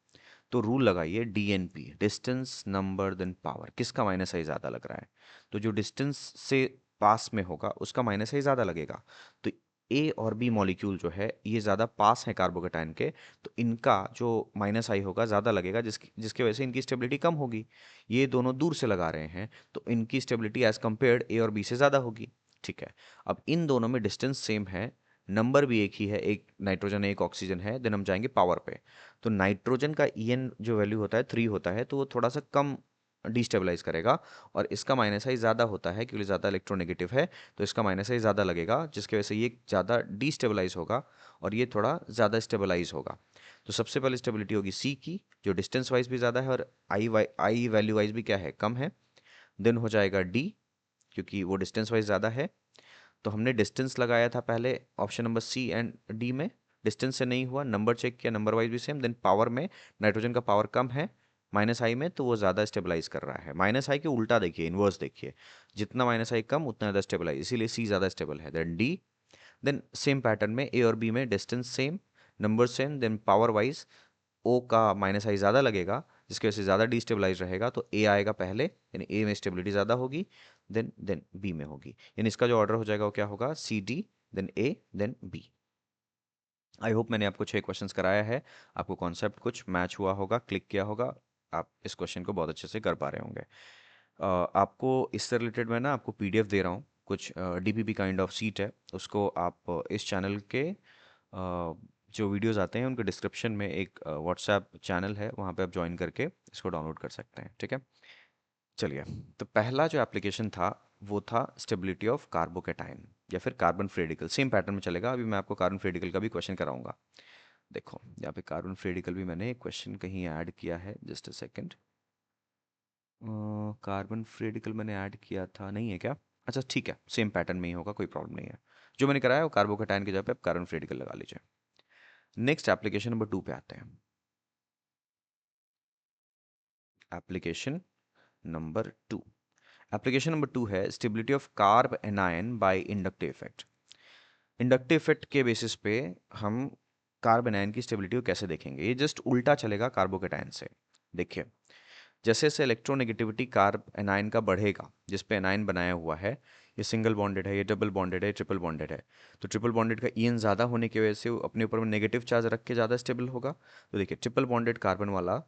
तो रूल लगाइए DNP, distance number then power. किसका माइनस आई ज़्यादा लग रहा है? तो जो डिस्टेंस से पास में होगा उसका माइनस आई ज़्यादा लगेगा। तो ए और बी मॉलिक्यूल जो है ये ज़्यादा पास है कार्बोकेटाइन के, तो इनका जो माइनस आई होगा ज़्यादा लगेगा, जिसकी जिसकी वजह से इनकी स्टेबिलिटी कम होगी। ये दोनों दूर से लगा रहे हैं तो इनकी स्टेबिलिटी एज कंपेयर्ड ए और बी से ज़्यादा होगी, ठीक है। अब इन दोनों में डिस्टेंस सेम है, नंबर भी एक ही है, एक नाइट्रोजन है एक ऑक्सीजन है। देन हम जाएंगे पावर पे। तो नाइट्रोजन का ई एन जो वैल्यू होता है 3 होता है, तो वो थोड़ा सा कम डिस्टेबलाइज करेगा, और इसका माइनस आई ज़्यादा होता है क्योंकि ज़्यादा इलेक्ट्रोनेगेटिव है, तो इसका माइनस आई ज़्यादा लगेगा, जिसकी वजह से ये ज़्यादा डिस्टेबलाइज होगा और ये थोड़ा ज़्यादा स्टेबलाइज होगा। तो सबसे पहले स्टेबिलिटी होगी सी की, जो डिस्टेंस वाइज भी ज़्यादा है और आई वैल्यू वाइज भी क्या है, कम है। देन हो जाएगा डी, क्योंकि वो डिस्टेंस वाइज ज़्यादा है। तो हमने डिस्टेंस लगाया था पहले option number C and D में, डिस्टेंस से नहीं हुआ, नंबर चेक किया, नंबर वाइज भी सेम। देन पावर में नाइट्रोजन का पावर कम है माइनस आई में, तो वो ज़्यादा स्टेबलाइज कर रहा है। माइनस आई के उल्टा देखिए, इन्वर्स देखिए, जितना माइनस आई कम उतना ज़्यादा स्टेबलाइज, इसीलिए सी ज़्यादा स्टेबल है। Then D. Then same pattern में ए और बी में distance same, number same, then power wise O का माइनस आई ज़्यादा लगेगा, जिसकी वजह से ज़्यादा डिस्टेबलाइज रहेगा, तो ए आएगा पहले, यानी ए में स्टेबिलिटी ज़्यादा होगी, देन बी में होगी। यानी इसका जो ऑर्डर हो जाएगा वो क्या होगा, C D, then A, then B. I hope मैंने आपको 6 क्वेश्चंस कराया है, आपको कॉन्सेप्ट कुछ मैच हुआ होगा, क्लिक किया होगा, आप इस क्वेश्चन को बहुत अच्छे से कर पा रहे होंगे। आपको इससे रिलेटेड मैं ना आपको पीडीएफ दे रहा हूँ, कुछ डीपीपी काइंड ऑफ सीट है, उसको आप इस चैनल के जो वीडियोस आते हैं उनके डिस्क्रिप्शन में एक व्हाट्सएप चैनल है, वहाँ पे आप ज्वाइन करके इसको डाउनलोड कर सकते हैं, ठीक है। चलिए, तो पहला जो एप्लीकेशन था वो था स्टेबिलिटी ऑफ कार्बोकेटाइन या फिर carbon free radical. Same pattern में चलेगा, अभी मैं आपको कार्बन फ्री रेडिकल का भी क्वेश्चन कराऊंगा। देखो यहाँ पे कार्बन फ्री रेडिकल भी मैंने एक क्वेश्चन कहीं ऐड किया है, just a second. Carbon free radical मैंने ऐड किया था, नहीं है क्या? अच्छा ठीक है, सेम पैटर्न में ही होगा, कोई प्रॉब्लम नहीं है। जो मैंने कराया वो कार्बोकेटाइन की जगह पे आप कार्बन फ्री रेडिकल लगा लीजिए। नेक्स्ट एप्लीकेशन नंबर 2 पे आते हैं। एप्लीकेशन नंबर 2, एप्लीकेशन नंबर 2 है stability of carb anion by inductive effect. Inductive effect के बेसिस पे हम कार्ब एनायन की स्टेबिलिटी को कैसे देखेंगे, ये जस्ट उल्टा चलेगा कार्बोकेटाइन से। देखिए, जैसे जैसे इलेक्ट्रोनेगेटिविटी कार्ब एनायन का बढ़ेगा, जिस पे एनायन बनाया हुआ है, ये सिंगल बॉन्डेड है, ये डबल बॉन्डेड है, ट्रिपल बॉन्डेड है, तो ट्रिपल बॉन्डेड का ईएन ज़्यादा होने की वजह से वो अपने ऊपर में नेगेटिव चार्ज रख के ज़्यादा स्टेबल होगा। तो देखिए, ट्रिपल बॉन्डेड कार्बन वाला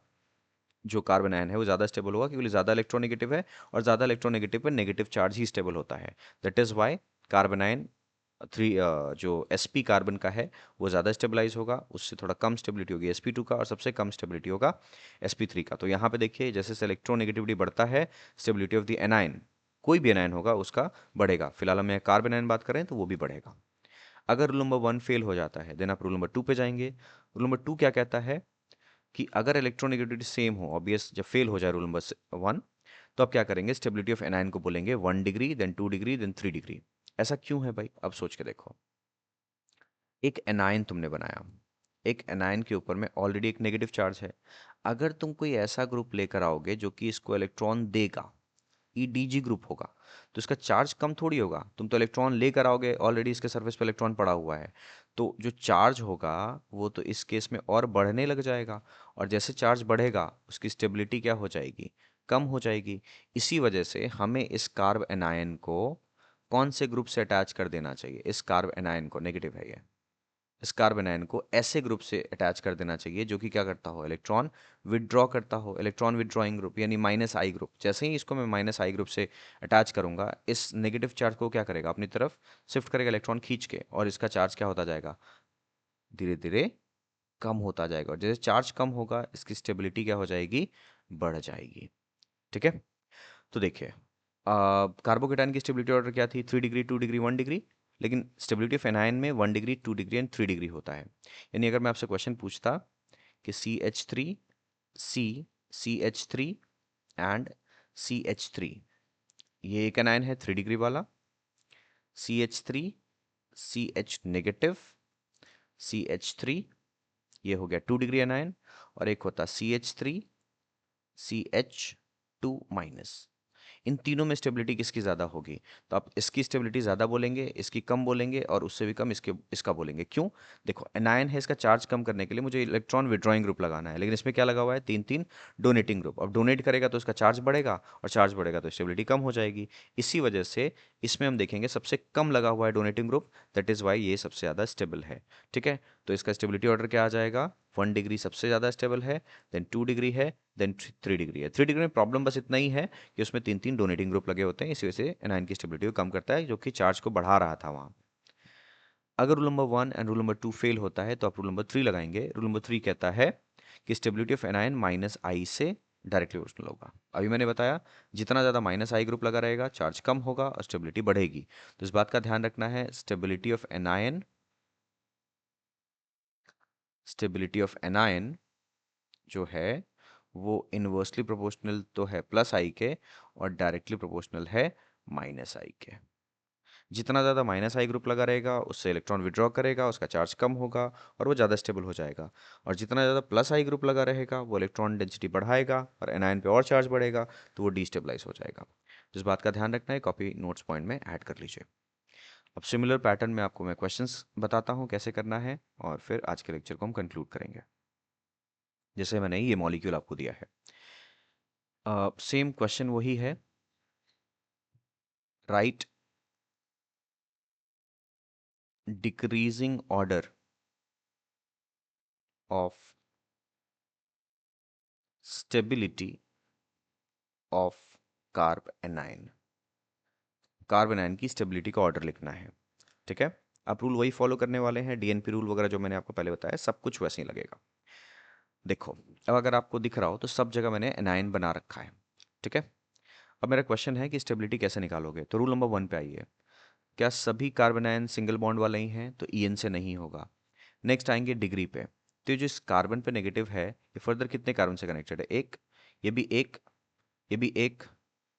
जो कार्बन आयन है वो ज़्यादा स्टेबल होगा क्योंकि ज़्यादा इलेक्ट्रोनेगेटिव है, और ज़्यादा इलेक्ट्रोनेगेटिव पर नेगेटिव चार्ज ही स्टेबल होता है। That is why carbon ion three जो sp कार्बन का है वो ज़्यादा स्टेबलाइज होगा, उससे थोड़ा कम स्टेबिलिटी होगी sp2 का, और सबसे कम स्टेबिलिटी होगा sp3 का। तो यहाँ पे देखिए, जैसे जैसे इलेक्ट्रोनेगेटिविटी बढ़ता है, स्टेबिलिटी ऑफ द एनायन, कोई भी एनायन होगा उसका बढ़ेगा। फिलहाल हम कार्बन आयन बात करें तो वो भी बढ़ेगा। अगर रूल नंबर 1 फेल हो जाता है, देन आप रूल नंबर 2 पे जाएंगे। रूल नंबर 2 क्या कहता है कि अगर इलेक्ट्रोनेगेटिविटी सेम हो, ऑब्वियस जब फेल हो जाए रूल नंबर 1, तो आप क्या करेंगे, स्टेबिलिटी ऑफ एनायन को बोलेंगे 1 degree, then 2 degree, then 3 degree. ऐसा क्यों है भाई, अब सोच के देखो। एक एनायन तुमने बनाया, एक एनायन के ऊपर में ऑलरेडी एक नेगेटिव चार्ज है। अगर तुम कोई ऐसा ग्रुप लेकर आओगे जो कि इसको इलेक्ट्रॉन देगा, ईडीजी ग्रुप होगा, तो इसका चार्ज कम थोड़ी होगा। तुम तो इलेक्ट्रॉन लेकर आओगे, ऑलरेडी इसके सरफेस पे इलेक्ट्रॉन पड़ा हुआ है, तो जो चार्ज होगा वो तो इस केस में और बढ़ने लग जाएगा, और जैसे चार्ज बढ़ेगा उसकी स्टेबिलिटी क्या हो जाएगी, कम हो जाएगी। इसी वजह से हमें इस कार्ब एनायन को कौन से ग्रुप से अटैच कर देना चाहिए, इस कार्ब एनायन को, नेगेटिव है ये, इस कार्बन आयन को ऐसे ग्रुप से अटैच कर देना चाहिए जो कि क्या करता हो, इलेक्ट्रॉन विदड्रॉ करता हो, इलेक्ट्रॉन विदड्रॉइंग ग्रुप, यानी माइनस आई ग्रुप। जैसे ही इसको मैं माइनस आई ग्रुप से अटैच करूंगा, इस नेगेटिव चार्ज को क्या करेगा, अपनी तरफ शिफ्ट करेगा इलेक्ट्रॉन खींच के, और इसका चार्ज क्या होता जाएगा, धीरे धीरे कम होता जाएगा, और जैसे चार्ज कम होगा इसकी स्टेबिलिटी क्या हो जाएगी, बढ़ जाएगी। ठीक है, तो देखिए, कार्बोकेटाइन की स्टेबिलिटी ऑर्डर क्या थी, 3 डिग्री, 2 डिग्री, 1 डिग्री, लेकिन स्टेबिलिटी ऑफ एनायन में 1 डिग्री, 2 डिग्री एंड 3 डिग्री होता है। यानी अगर मैं आपसे क्वेश्चन पूछता कि CH3, C, CH3 and CH3, ये एक एनायन है 3 डिग्री वाला, CH3, CH नेगेटिव, CH3, ये हो गया 2 डिग्री एनायन, और एक होता CH3, CH2 माइनस। इन तीनों में स्टेबिलिटी किसकी ज़्यादा होगी, तो आप इसकी स्टेबिलिटी ज़्यादा बोलेंगे, इसकी कम बोलेंगे, और उससे भी कम इसका बोलेंगे। क्यों? देखो, एनायन है, इसका चार्ज कम करने के लिए मुझे इलेक्ट्रॉन विड्रॉइंग ग्रुप लगाना है, लेकिन इसमें क्या लगा हुआ है, तीन तीन डोनेटिंग ग्रुप। अब डोनेट करेगा तो इसका चार्ज बढ़ेगा, और चार्ज बढ़ेगा तो स्टेबिलिटी कम हो जाएगी। इसी वजह से इसमें हम देखेंगे सबसे कम लगा हुआ है donating group, that is why ये सबसे ज़्यादा स्टेबल है। ठीक है, तो इसका स्टेबिलिटी ऑर्डर क्या आ जाएगा, 1 डिग्री सबसे ज़्यादा स्टेबल है, देन 2 डिग्री है, देन 3 डिग्री है। 3 डिग्री में प्रॉब्लम बस इतना ही है कि उसमें तीन तीन डोनेटिंग ग्रुप लगे होते हैं, इसी वजह से एनायन की स्टेबिलिटी को कम करता है, जो कि चार्ज को बढ़ा रहा था वहाँ। अगर rule number 1 and rule number 2 fail होता है तो आप रूल नंबर 3 लगाएंगे। रूल नंबर 3 कहता है कि स्टेबिलिटी ऑफ एनायन माइनस आई से डायरेक्टली प्रोपोर्शनल होगा। अभी मैंने बताया जितना ज़्यादा माइनस आई ग्रुप लगा रहेगा चार्ज कम होगा और स्टेबिलिटी बढ़ेगी। तो इस बात का ध्यान रखना है, स्टेबिलिटी ऑफ एनायन जो है वो इन्वर्सली प्रोपोर्शनल तो है प्लस आई के और डायरेक्टली प्रोपोर्शनल है माइनस आई के। जितना ज़्यादा माइनस आई ग्रुप लगा रहेगा उससे इलेक्ट्रॉन विड्रॉ करेगा, उसका चार्ज कम होगा और वो ज़्यादा स्टेबल हो जाएगा। और जितना ज़्यादा प्लस आई ग्रुप लगा रहेगा वो इलेक्ट्रॉन डेंसिटी बढ़ाएगा और एनायन पे और चार्ज बढ़ेगा तो वो डिस्टेबलाइज हो जाएगा। जिस बात का ध्यान रखना है कॉपी नोट्स पॉइंट में ऐड कर लीजिए। अब सिमिलर पैटर्न में आपको मैं क्वेश्चंस बताता हूँ कैसे करना है और फिर आज के लेक्चर को हम कंक्लूड करेंगे। जैसे मैंने ये मॉलिक्यूल आपको दिया है, सेम क्वेश्चन वही है, right decreasing order of stability of carb A9. Carb A9 की स्टेबिलिटी का ऑर्डर लिखना है, ठीक है। आप रूल वही फॉलो करने वाले हैं, डीएनपी रूल वगैरह जो मैंने आपको पहले बताया सब कुछ वैसे ही लगेगा। देखो, अब अगर आपको दिख रहा हो तो सब जगह मैंने एनाइन बना रखा है, ठीक है। अब मेरा क्वेश्चन है कि स्टेबिलिटी कैसे निकालोगे, तो रूल नंबर 1 पे आइए। क्या सभी कार्बन आयन सिंगल बॉन्ड वाले ही हैं, तो ईएन से नहीं होगा। नेक्स्ट आएंगे डिग्री पे, तो ये जो इस कार्बन पे नेगेटिव है ये फर्दर कितने कार्बन से कनेक्टेड है, एक, ये भी एक, ये भी एक,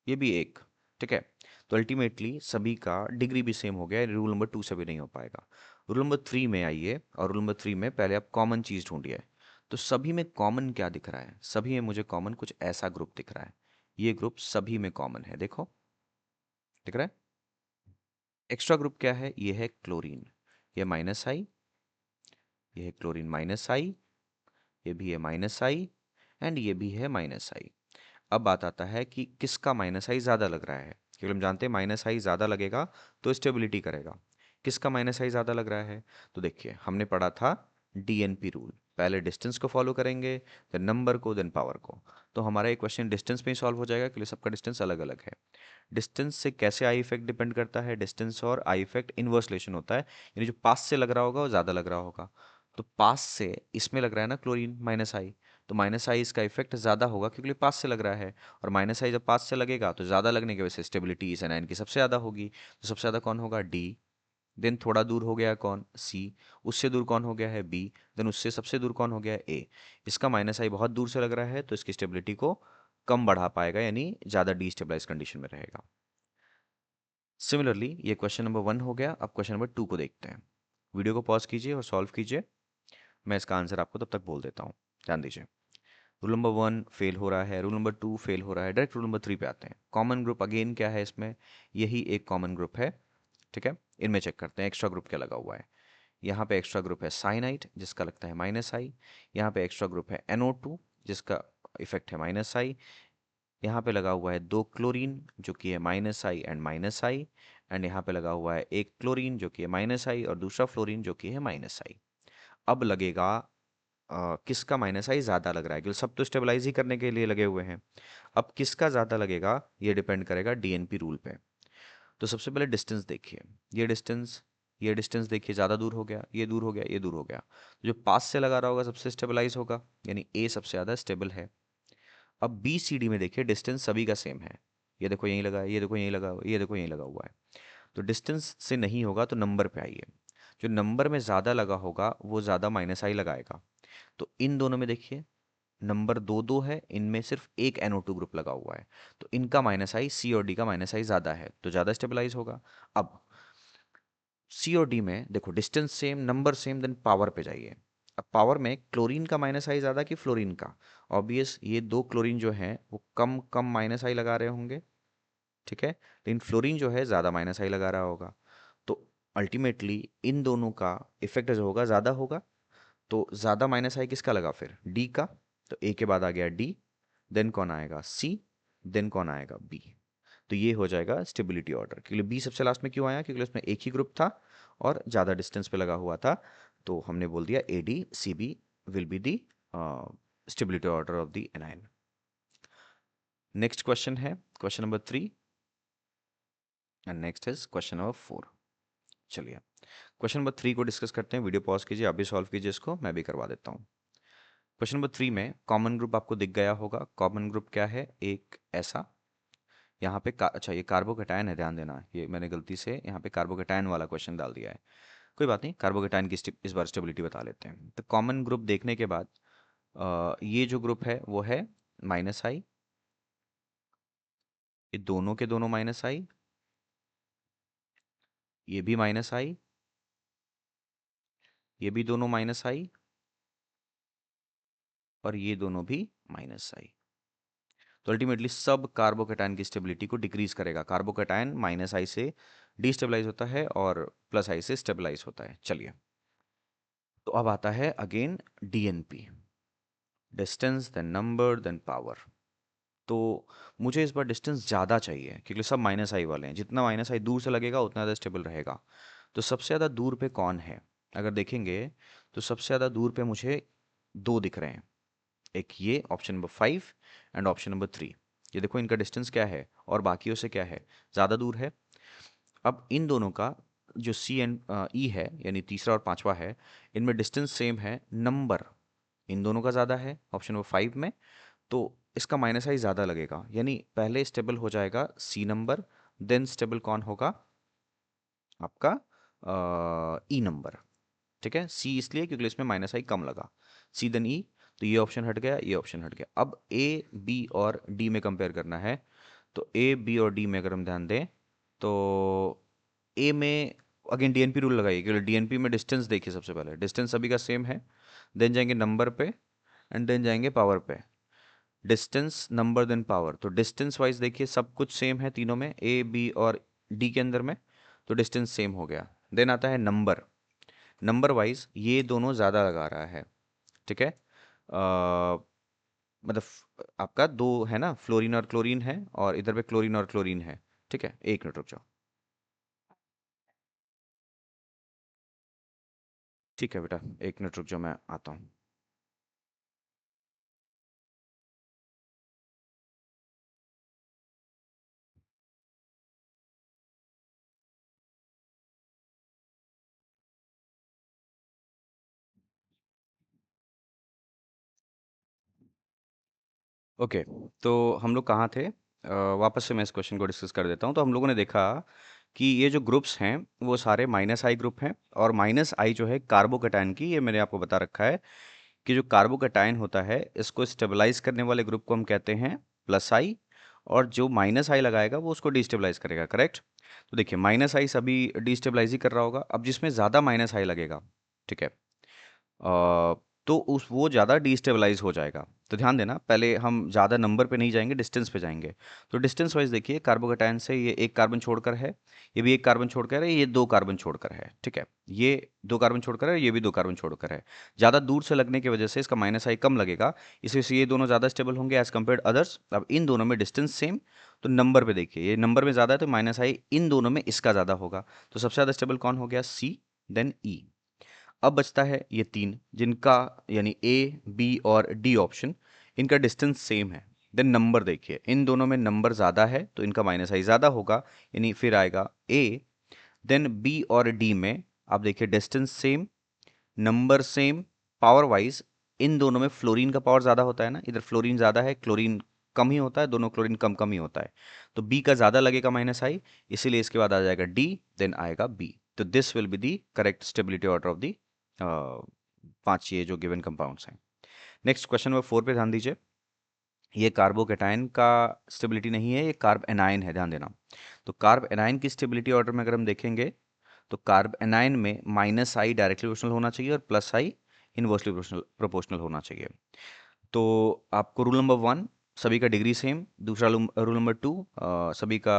ये भी एक, ठीक है। तो अल्टीमेटली सभी का डिग्री भी सेम हो गया, रूल नंबर 2 से भी नहीं हो पाएगा। रूल नंबर 3 में आइए और रूल नंबर 3 में पहले आप कॉमन चीज ढूंढिए। तो सभी में कॉमन क्या दिख रहा है, सभी में मुझे कॉमन कुछ ऐसा ग्रुप दिख रहा है, ये ग्रुप सभी में कॉमन है, देखो दिख रहा है। एक्स्ट्रा ग्रुप क्या है, ये है क्लोरीन, ये माइनस आई, ये है क्लोरीन माइनस आई, ये भी है माइनस आई एंड ये भी है माइनस आई। अब बात आता है कि किसका माइनस आई ज़्यादा लग रहा है, क्योंकि हम जानते हैं माइनस आई ज़्यादा लगेगा तो स्टेबिलिटी करेगा। किसका माइनस आई ज़्यादा लग रहा है, तो देखिए हमने पढ़ा था डीएनपी रूल, पहले डिस्टेंस को फॉलो करेंगे देन नंबर को देन पावर को। तो हमारा ये क्वेश्चन डिस्टेंस में ही सॉल्व हो जाएगा क्योंकि सबका डिस्टेंस अलग अलग है। डिस्टेंस से कैसे आई इफेक्ट डिपेंड करता है, डिस्टेंस और आई इफेक्ट इनवर्स रिलेशन होता है, यानी जो पास से लग रहा होगा वो ज़्यादा लग रहा होगा। तो पास से इसमें लग रहा है ना क्लोरीन माइनस आई, तो माइनस आई इसका इफेक्ट ज़्यादा होगा क्योंकि पास से लग रहा है, और माइनस आई जब पास से लगेगा तो ज़्यादा लगने की वजह से स्टेबिलिटी इस एनायन की सबसे ज़्यादा होगी। तो सबसे ज़्यादा कौन होगा, डी। देन थोड़ा दूर हो गया कौन, सी। उससे दूर कौन हो गया है, बी। देन उससे सबसे दूर कौन हो गया है, ए। इसका माइनस आई बहुत दूर से लग रहा है तो इसकी स्टेबिलिटी को कम बढ़ा पाएगा, यानी ज़्यादा डीस्टेबलाइज कंडीशन में रहेगा। सिमिलरली ये क्वेश्चन नंबर 1 हो गया। अब क्वेश्चन नंबर 2 को देखते हैं। वीडियो को पॉज कीजिए और सॉल्व कीजिए, मैं इसका आंसर आपको तब तक बोल देता हूँ। ध्यान दीजिए, रूल नंबर 1 फेल हो रहा है, रूल नंबर 2 फेल हो रहा है, डायरेक्ट रूल नंबर 3 पे आते हैं। कॉमन ग्रुप अगेन क्या है इसमें, यही एक कॉमन ग्रुप है, ठीक है। इनमें चेक करते हैं एक्स्ट्रा ग्रुप क्या लगा हुआ है। यहाँ पे एक्स्ट्रा ग्रुप है साइनाइड जिसका लगता है माइनस आई, यहाँ पे एक्स्ट्रा ग्रुप है NO2 जिसका इफेक्ट है माइनस आई, यहाँ पे लगा हुआ है दो क्लोरीन जो कि है minus I and minus I, and यहाँ पे लगा हुआ है एक क्लोरीन जो कि है माइनस आई और दूसरा फ्लोरीन जो कि है माइनस आई। अब लगेगा किसका माइनस आई ज़्यादा लग रहा है, क्योंकि सब तो स्टेबलाइज ही करने के लिए लगे हुए हैं। अब किसका ज़्यादा लगेगा ये डिपेंड करेगा डीएनपी रूल पे। तो सबसे पहले डिस्टेंस देखिए, ये डिस्टेंस, ये डिस्टेंस देखिए, ज़्यादा दूर हो गया, ये दूर हो गया, ये दूर हो गया, तो जो पास से लगा रहा होगा सबसे स्टेबलाइज होगा, यानी ए सबसे ज़्यादा स्टेबल है। अब बी सी डी में देखिए डिस्टेंस सभी का सेम है, ये देखो यहीं लगा है, ये देखो यहीं लगा हुआ है, ये देखो यहीं लगा हुआ है। तो डिस्टेंस से नहीं होगा तो नंबर पे आइए, जो नंबर में ज़्यादा लगा होगा वो ज़्यादा माइनस आई लगाएगा। तो इन दोनों में देखिए नंबर दो दो है, इनमें सिर्फ एक NO2 ग्रुप लगा हुआ है, तो इनका माइनस आई सी और डी का माइनस आई ज़्यादा है तो ज़्यादा स्टेबलाइज होगा। अब सी और डी में देखो distance same number same then power पे जाइए। अब पावर में क्लोरीन का माइनस आई ज़्यादा कि फ्लोरीन का, ऑब्वियस ये दो क्लोरीन जो हैं वो कम कम माइनस आई लगा रहे होंगे, ठीक है, लेकिन फ्लोरीन जो है ज़्यादा माइनस आई लगा रहा होगा। तो अल्टीमेटली इन दोनों का इफेक्ट जो होगा ज़्यादा होगा, तो ज़्यादा माइनस आई किसका लगा फिर, डी का। तो ए के बाद आ गया डी, देन कौन आएगा सी, देन कौन आएगा बी। तो ये हो जाएगा स्टेबिलिटी ऑर्डर, क्योंकि बी सबसे लास्ट में क्यों आया, क्योंकि उसमें एक ही ग्रुप था और ज़्यादा डिस्टेंस पे लगा हुआ था, तो हमने बोल दिया A D C B will be the stability order of the anion. Next question है question number 3 and next is question number 4। चलिए क्वेश्चन नंबर 3 को डिस्कस करते हैं, वीडियो पॉज कीजिए, आप भी सॉल्व कीजिए इसको, मैं भी करवा देता हूँ। क्वेश्चन नंबर 3 में कॉमन ग्रुप आपको दिख गया होगा। कॉमन ग्रुप क्या है? एक ऐसा, यहाँ पे अच्छा ये कार्बोकेटायन है, ध्यान देना, ये मैंने गलती से यहाँ पे कार्बोकेटायन वाला क्वेश्चन डाल दिया है। कोई बात नहीं, कार्बोकेटायन की इस बार स्टेबिलिटी बता लेते हैं। तो कॉमन ग्रुप देखने के बाद ये जो ग्रुप है वो है माइनस आई, ये दोनों के दोनों माइनस आई, ये भी माइनस आई, ये भी दोनों माइनस आई, और ये दोनों भी माइनस आई। तो अल्टीमेटली सब कार्बोकेटायन की स्टेबिलिटी को डिक्रीज करेगा। कार्बोकेटायन माइनस आई से डिस्टेबलाइज होता है और प्लस आई से स्टेबलाइज होता है। चलिए, तो अब आता है again DNP, distance then number then power. तो मुझे इस बार डिस्टेंस ज़्यादा चाहिए क्योंकि सब माइनस आई वाले हैं। जितना माइनस आई दूर से लगेगा उतना ज़्यादा स्टेबल रहेगा। तो सबसे ज़्यादा दूर पे कौन है? अगर देखेंगे तो सबसे ज़्यादा दूर पे मुझे दो दिख रहे हैं, एक ये option number 5 and option number 3। ये देखो इनका डिस्टेंस क्या है और बाकियों से क्या है, ज़्यादा दूर है। अब इन दोनों का जो सी एंड ई है, यानी तीसरा और पांचवा है, इनमें डिस्टेंस सेम है, नंबर इन दोनों का ज़्यादा है ऑप्शन नंबर 5 में। तो इसका माइनस आई ज़्यादा लगेगा, यानी पहले स्टेबल हो जाएगा सी नंबर, देन स्टेबल कौन होगा? आपका ई नंबर। ठीक है, सी इसलिए क्योंकि इसमें माइनस आई कम लगा, सी देन ई। तो ये ऑप्शन हट गया, ये ऑप्शन हट गया। अब ए बी और डी में कंपेयर करना है। तो ए बी और डी में अगर हम ध्यान दें तो ए में अगेन डीएनपी रूल लगाइए, क्योंकि डीएनपी में डिस्टेंस देखिए, सबसे पहले डिस्टेंस सभी का सेम है, देन जाएंगे नंबर पे एंड देन जाएंगे पावर पे। डिस्टेंस नंबर देन पावर, तो डिस्टेंस वाइज देखिए सब कुछ सेम है तीनों में, ए बी और डी के अंदर में, तो डिस्टेंस सेम हो गया। देन आता है नंबर, नंबर वाइज ये दोनों ज़्यादा लगा रहा है। ठीक है, मतलब आपका दो है ना, फ्लोरीन और क्लोरीन है, और इधर पे क्लोरीन और क्लोरीन है। ठीक है, एक मिनट रुक जाओ। ठीक है बेटा, एक मिनट रुक जाओ, मैं आता हूँ। ओके, तो हम लोग कहाँ थे? वापस से मैं इस क्वेश्चन को डिस्कस कर देता हूँ। तो हम लोगों ने देखा कि ये जो ग्रुप्स हैं वो सारे माइनस आई ग्रुप हैं, और माइनस आई जो है कार्बोकेटायन की, ये मैंने आपको बता रखा है कि जो कार्बोकेटायन होता है इसको स्टेबलाइज करने वाले ग्रुप को हम कहते हैं प्लस आई, और जो माइनस आई लगाएगा वो उसको डिस्टेबलाइज करेगा। करेक्ट? तो देखिए माइनस आई सभी डिस्टेबलाइज ही कर रहा होगा। अब जिसमें ज़्यादा माइनस आई लगेगा, ठीक है, तो उस वो ज़्यादा डिस्टेबलाइज हो जाएगा। तो ध्यान देना, पहले हम ज़्यादा नंबर पे नहीं जाएंगे, डिस्टेंस पे जाएंगे। तो डिस्टेंस वाइज देखिए, कार्बोकेटायन से ये एक कार्बन छोड़कर है, ये भी एक कार्बन छोड़कर है, ये दो कार्बन छोड़कर है। ठीक है, ये दो कार्बन छोड़कर है, ये भी दो कार्बन छोड़कर है। ज़्यादा दूर से लगने की वजह से इसका माइनस आई कम लगेगा, इस वजह से ये दोनों ज़्यादा स्टेबल होंगे एज कम्पेयर अदर्स। अब इन दोनों में डिस्टेंस सेम, तो नंबर पे देखिए ये नंबर में ज़्यादा है, तो माइनस आई इन दोनों में इसका ज़्यादा होगा। तो सबसे ज़्यादा स्टेबल कौन हो गया? सी, देन ई। अब बचता है ये तीन, जिनका यानी ए बी और डी ऑप्शन, इनका डिस्टेंस सेम है। देन नंबर देखिए, इन दोनों में नंबर ज़्यादा है तो इनका माइनस आई ज़्यादा होगा, यानी फिर आएगा ए। देन बी और डी में आप देखिए distance same, number same, power wise इन दोनों में फ्लोरीन का पावर ज़्यादा होता है ना, इधर फ्लोरीन ज़्यादा है, क्लोरीन कम ही होता है, दोनों क्लोरीन कम कम ही होता है। तो बी का ज़्यादा लगेगा माइनस आई, इसीलिए इसके बाद आ जाएगा डी, देन आएगा बी। तो this will be the correct stability order of the पांच ये जो गिवन कंपाउंड्स हैं। नेक्स्ट क्वेश्चन नंबर 4 पे ध्यान दीजिए। ये कार्बोकेटायन का स्टेबिलिटी नहीं है, ये कार्ब एनायन है, ध्यान देना। तो कार्ब एनायन की स्टेबिलिटी ऑर्डर में अगर हम देखेंगे तो कार्ब एनायन में माइनस आई डायरेक्टली प्रोपोर्शनल होना चाहिए और प्लस आई इनवर्सली प्रोपोर्शनल होना चाहिए। तो आपको रूल नंबर 1 सभी का डिग्री सेम, दूसरा रूल नंबर 2 सभी का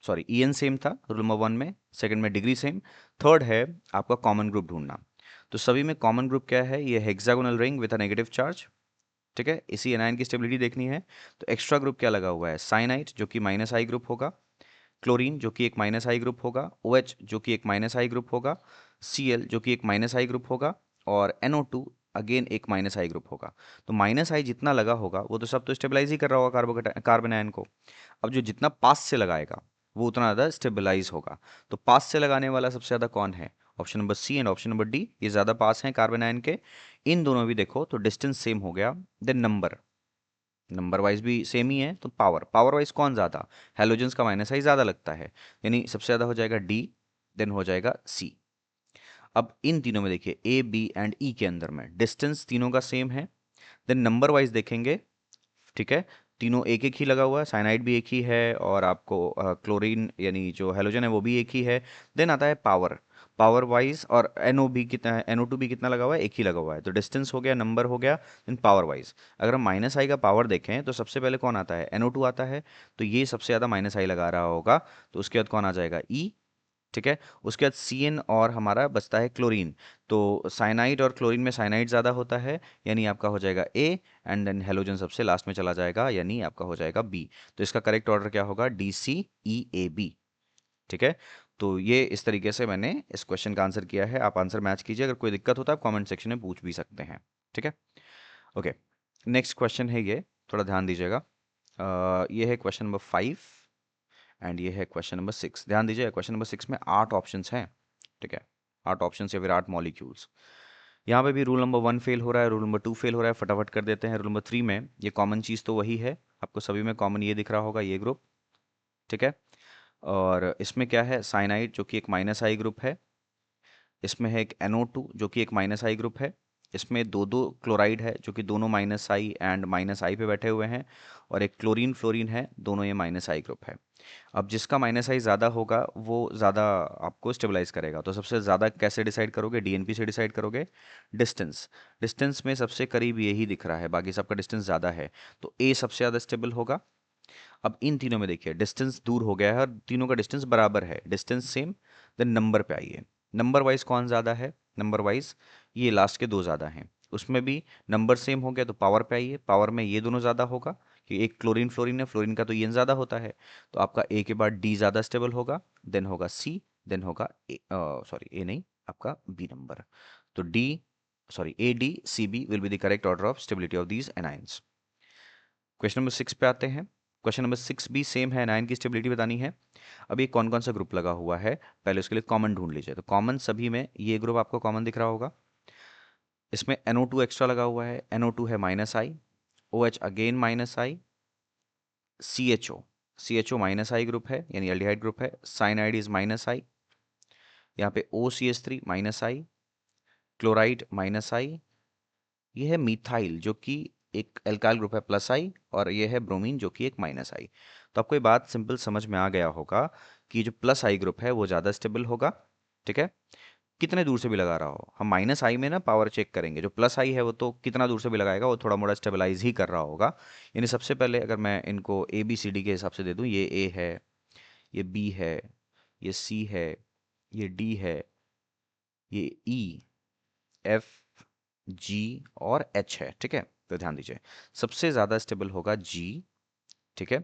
सॉरी ई एन सेम था रूल नंबर 1 में, सेकंड में डिग्री सेम, थर्ड है आपका कॉमन ग्रुप ढूंढना। तो सभी में कॉमन ग्रुप क्या है? ये hexagonal ring with a negative charge. ठीक है, इसी एनायन की स्टेबिलिटी देखनी है। तो एक्स्ट्रा ग्रुप क्या लगा हुआ है? साइनाइड जो कि माइनस आई ग्रुप होगा, क्लोरीन जो कि एक माइनस आई ग्रुप होगा, ओ एच जो कि एक माइनस आई ग्रुप होगा, सी एल जो कि एक माइनस आई ग्रुप होगा, और एनओ टू अगेन एक माइनस आई ग्रुप होगा। तो माइनस आई जितना लगा होगा वो तो सब तो स्टेबलाइज ही कर रहा होगा कार्बन आयन को। अब जो जितना पास से लगाएगा वो उतना ज़्यादा स्टेबलाइज होगा। तो पास से लगाने वाला सबसे ज़्यादा कौन है? Option number C and option number D ये ज़्यादा पास हैं कार्बन आयन के। इन दोनों भी देखो तो डिस्टेंस सेम हो गया। देन नंबर, नंबर वाइज भी सेम ही है, तो पावर, पावर वाइज कौन ज़्यादा, हेलोजेंस का माइनस आई ज़्यादा लगता है, यानी सबसे ज़्यादा हो जाएगा डी, देन हो जाएगा सी। अब इन तीनों में देखिए ए बी एंड ई के अंदर में डिस्टेंस तीनों का सेम है। देन नंबर वाइज देखेंगे, ठीक है, तीनों एक एक ही लगा हुआ है, साइनाइड भी एक ही है और आपको क्लोरीन यानी जो हेलोजन है वो भी एक ही है। देन आता है पावर, पावर वाइज और एनओ भी कितना है, NO2 भी कितना लगा हुआ है, एक ही लगा हुआ है। तो डिस्टेंस हो गया, नंबर हो गया, देन पावर वाइज। अगर हम माइनस आई का पावर देखें तो सबसे पहले कौन आता है, NO2 आता है, तो ये सबसे ज़्यादा माइनस आई लगा रहा होगा। तो उसके बाद कौन आ जाएगा, ई, ठीक है। उसके बाद सी और हमारा बचता है क्लोरीन। तो साइनाइड और क्लोरीन में साइनाइड ज़्यादा होता है, यानी आपका हो जाएगा ए, एंड देन हेलोजन सबसे लास्ट में चला जाएगा, यानी आपका हो जाएगा बी। तो इसका करेक्ट ऑर्डर क्या होगा, DCEAB, ठीक है। तो ये इस तरीके से मैंने इस क्वेश्चन का आंसर किया है। आप आंसर मैच कीजिए, अगर कोई दिक्कत होता है आप कमेंट सेक्शन में पूछ भी सकते हैं, ठीक है। ओके, नेक्स्ट क्वेश्चन है ये, थोड़ा ध्यान दीजिएगा। ये है क्वेश्चन नंबर 5 एंड ये है क्वेश्चन नंबर 6। ध्यान दीजिए, क्वेश्चन नंबर 6 में 8 ऑप्शंस हैं, ठीक है, 8 ऑप्शंस या फिर 8 मॉलिक्यूल्स। यहाँ पे भी रूल नंबर 1 फेल हो रहा है, रूल नंबर 2 फेल हो रहा है, फटाफट कर देते हैं। रूल नंबर 3 में ये कॉमन चीज़ तो वही है, आपको सभी में कॉमन ये दिख रहा होगा, ये ग्रुप, ठीक है। और इसमें क्या है, साइनाइड जो कि एक माइनस आई ग्रुप है, इसमें है एक NO2 जो कि एक माइनस आई ग्रुप है, इसमें दो दो क्लोराइड है जो कि दोनों माइनस आई एंड माइनस आई पे बैठे हुए हैं, और एक क्लोरीन फ्लोरीन है, दोनों ये माइनस आई ग्रुप है। अब जिसका माइनस आई ज़्यादा होगा वो ज़्यादा आपको स्टेबलाइज करेगा। तो सबसे ज़्यादा कैसे डिसाइड करोगे, DNP से डिसाइड करोगे, डिस्टेंस, डिस्टेंस में सबसे करीब यही दिख रहा है, बाकी सबका डिस्टेंस ज़्यादा है, तो ए सबसे ज़्यादा स्टेबल होगा। अब इन तीनों में देखिए डिस्टेंस दूर हो गया है और तीनों का डिस्टेंस बराबर है, डिस्टेंस सेम। देन नंबर पे आइए, नंबर वाइज कौन ज़्यादा है, नंबर वाइज ये लास्ट के दो ज़्यादा हैं, उसमें भी नंबर सेम हो गया। तो पावर पे आइए, पावर में ये दोनों ज़्यादा होगा, कि एक क्लोरीन फ्लोरीन है, फ्लोरीन का तो ये ज़्यादा होता है, तो आपका ए के बाद डी ज़्यादा स्टेबल होगा, देन होगा सी, देन होगा ए, सॉरी ए नहीं, आपका बी नंबर। तो D, sorry ADCB will be the correct order of stability of these anions. Question number 6 पे आते हैं। क्वेश्चन नंबर 6 भी सेम है, एनायन की स्टेबिलिटी बतानी है। अब ये कौन कौन सा ग्रुप लगा हुआ है, पहले उसके लिए कॉमन ढूंढ लीजिए। तो कॉमन सभी में ये ग्रुप आपको कॉमन दिख रहा होगा, इसमें NO2 एक्स्ट्रा लगा हुआ है, NO2 है माइनस आई, OH अगेन माइनस आई, CHO, CHO माइनस आई ग्रुप है, यानी एल्डिहाइड ग्रुप है, साइनाइड इज माइनस आई, यहाँ पे OCH3 माइनस आई, क्लोराइड माइनस आई, ये है मिथाइल जो कि एक एल्काइल ग्रुप है प्लस आई, और ये है ब्रोमीन जो कि एक माइनस आई। तो आपको ये बात सिंपल समझ में आ गया होगा कि जो प्लस आई ग्रुप है वो ज़्यादा स्टेबल होगा, ठीक है, कितने दूर से भी लगा रहा हो। हम माइनस आई में ना पावर चेक करेंगे, जो प्लस आई है वो तो कितना दूर से भी लगाएगा वो थोड़ा मोड़ा स्टेबलाइज ही कर रहा होगा। यानी सबसे पहले अगर मैं इनको ABCD के हिसाब से दे दूँ, ये ए है, ये बी है, ये सी है, ये डी है, ये EF G और H है, ठीक है। तो ध्यान दीजिए सबसे ज़्यादा स्टेबल होगा G, ठीक है।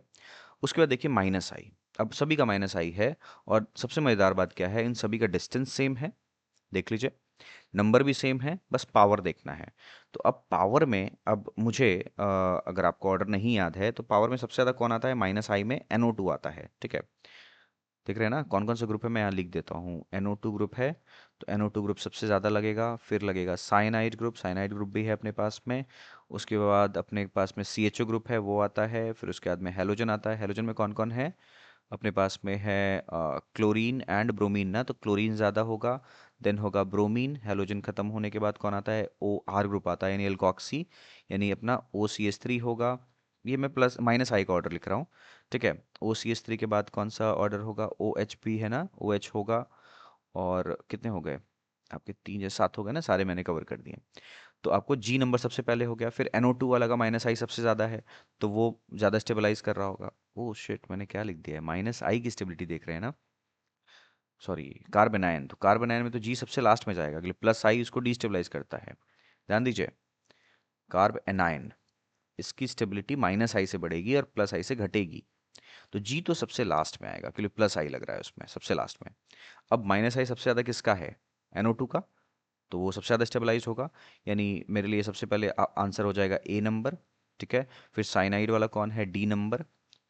उसके बाद देखिए माइनस आई, अब सभी का माइनस आई है, और सबसे मज़ेदार बात क्या है, इन सभी का डिस्टेंस सेम है, देख लीजिए, नंबर भी सेम है, बस पावर देखना है। तो अब पावर में अब मुझे अगर आपको ऑर्डर नहीं याद है तो पावर में सबसे ज़्यादा कौन आता है, माइनस आई में NO2 आता है, ठीक है। देख रहे हैं ना कौन कौन सा ग्रुप है, मैं यहाँ लिख देता हूँ। NO2 ग्रुप है, तो NO2 ग्रुप सबसे ज़्यादा लगेगा, फिर लगेगा साइनाइड ग्रुप, साइनाइड ग्रुप भी है अपने पास में। उसके बाद अपने पास में CHO ग्रुप है, वो आता है। फिर उसके बाद में हेलोजन आता है, हेलोजन में कौन कौन है, अपने पास में है क्लोरीन एंड ब्रोमीन ना, तो क्लोरीन ज़्यादा होगा, देन होगा ब्रोमीन। हेलोजन खत्म होने के बाद कौन आता है, OR ग्रुप आता है, यानी एल्कोक्सी, यानी अपना OCH3 होगा। ये मैं प्लस माइनस आई का ऑर्डर लिख रहा हूँ, ठीक है। OCH3 के बाद कौन सा ऑर्डर होगा, OH भी है ना, OH होगा। और कितने हो गए आपके, 3 या 7 हो गए ना, सारे मैंने कवर कर दिए। तो आपको G नंबर सबसे पहले हो गया, फिर NO2 वाला का माइनस आई सबसे ज़्यादा है, तो वो ज़्यादा स्टेबलाइज कर रहा होगा। ओह शिट, मैंने क्या लिख दिया है, माइनस आई की स्टेबिलिटी देख रहे हैं ना, सॉरी, कार्बन आयन, तो कार्बन आयन में तो G सबसे लास्ट में जाएगा, अगले प्लस आई उसको डिस्टेबलाइज करता है। ध्यान दीजिए, कार्ब एनायन, इसकी स्टेबिलिटी माइनस आई से बढ़ेगी और प्लस आई से घटेगी, तो G तो सबसे लास्ट में आएगा, क्योंकि प्लस आई लग रहा है उसमें सबसे लास्ट में। अब माइनस आई सबसे ज़्यादा किसका है, NO2 का, तो वो सबसे ज़्यादा स्टेबलाइज होगा, यानी मेरे लिए सबसे पहले आंसर हो जाएगा A नंबर, ठीक है। फिर साइनाइड वाला कौन है, D नंबर,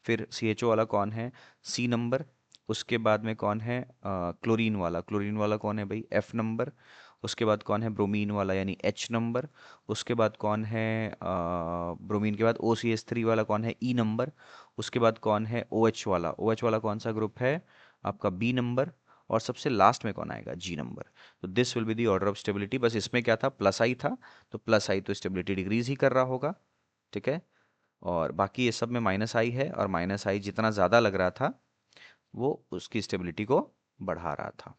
फिर CHO वाला कौन है, C नंबर, उसके बाद में कौन है क्लोरीन वाला कौन है भाई, एफ नंबर। उसके बाद कौन है ब्रोमीन वाला यानी एच नंबर। उसके बाद कौन है ब्रोमीन के बाद ओ सी एस थ्री वाला कौन है, ई नंबर। उसके बाद कौन है ओ एच वाला, ओ एच वाला कौन सा ग्रुप है आपका, बी नंबर। और सबसे लास्ट में कौन आएगा, जी नंबर। तो this will be the order of stability. बस इसमें क्या था, प्लस आई था, तो प्लस आई तो स्टेबिलिटी डिक्रीज ही कर रहा होगा, ठीक है। और बाकी ये सब में माइनस आई है, और माइनस आई जितना ज़्यादा लग रहा था वो उसकी स्टेबिलिटी को बढ़ा रहा था,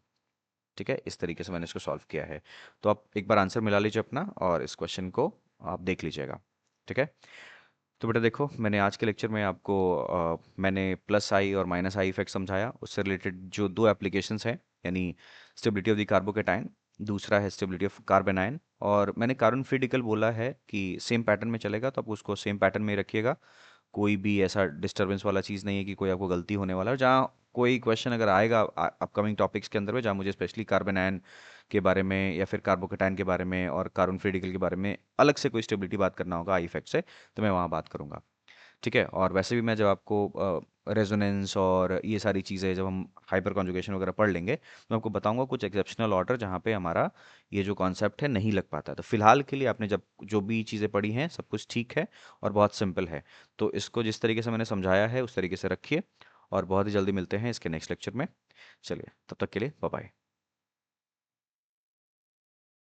ठीक है। इस तरीके से मैंने इसको सॉल्व किया है। तो आप एक बार आंसर मिला लीजिए अपना, और इस क्वेश्चन को आप देख लीजिएगा, ठीक है। तो बेटा देखो, मैंने आज के लेक्चर में आपको मैंने प्लस आई और माइनस आई इफेक्ट समझाया। उससे रिलेटेड जो दो एप्लीकेशंस हैं, यानी स्टेबिलिटी ऑफ द कार्बोकेटाइन, दूसरा है स्टेबिलिटी ऑफ कार्बेनाइन। और मैंने कार्बन फ्री डिकल बोला है कि सेम पैटर्न में चलेगा, तो आप उसको सेम पैटर्न में ही रखिएगा। कोई भी ऐसा डिस्टरबेंस वाला चीज़ नहीं है कि कोई आपको गलती होने वाला है। जहाँ कोई क्वेश्चन अगर आएगा अपकमिंग टॉपिक्स के अंदर में, जहाँ मुझे स्पेशली कार्बेनाइन के बारे में या फिर कार्बोकेटाइन के बारे में और कार्बन फ्री रेडिकल के बारे में अलग से कोई स्टेबिलिटी बात करना होगा आई इफेक्ट से, तो मैं वहाँ बात करूँगा, ठीक है। और वैसे भी मैं जब आपको रेजोनेंस और ये सारी चीज़ें जब हम हाइपर कॉन्जुगेशन वगैरह पढ़ लेंगे, तो मैं आपको बताऊंगा कुछ एक्सेप्शनल ऑर्डर जहाँ पे हमारा ये जो कॉन्सेप्ट है नहीं लग पाता। तो फिलहाल के लिए आपने जब जो भी चीज़ें पढ़ी हैं सब कुछ ठीक है और बहुत सिंपल है। तो इसको जिस तरीके से मैंने समझाया है उस तरीके से रखिए, और बहुत ही जल्दी मिलते हैं इसके नेक्स्ट लेक्चर में। चलिए, तब तक के लिए बाय बाय।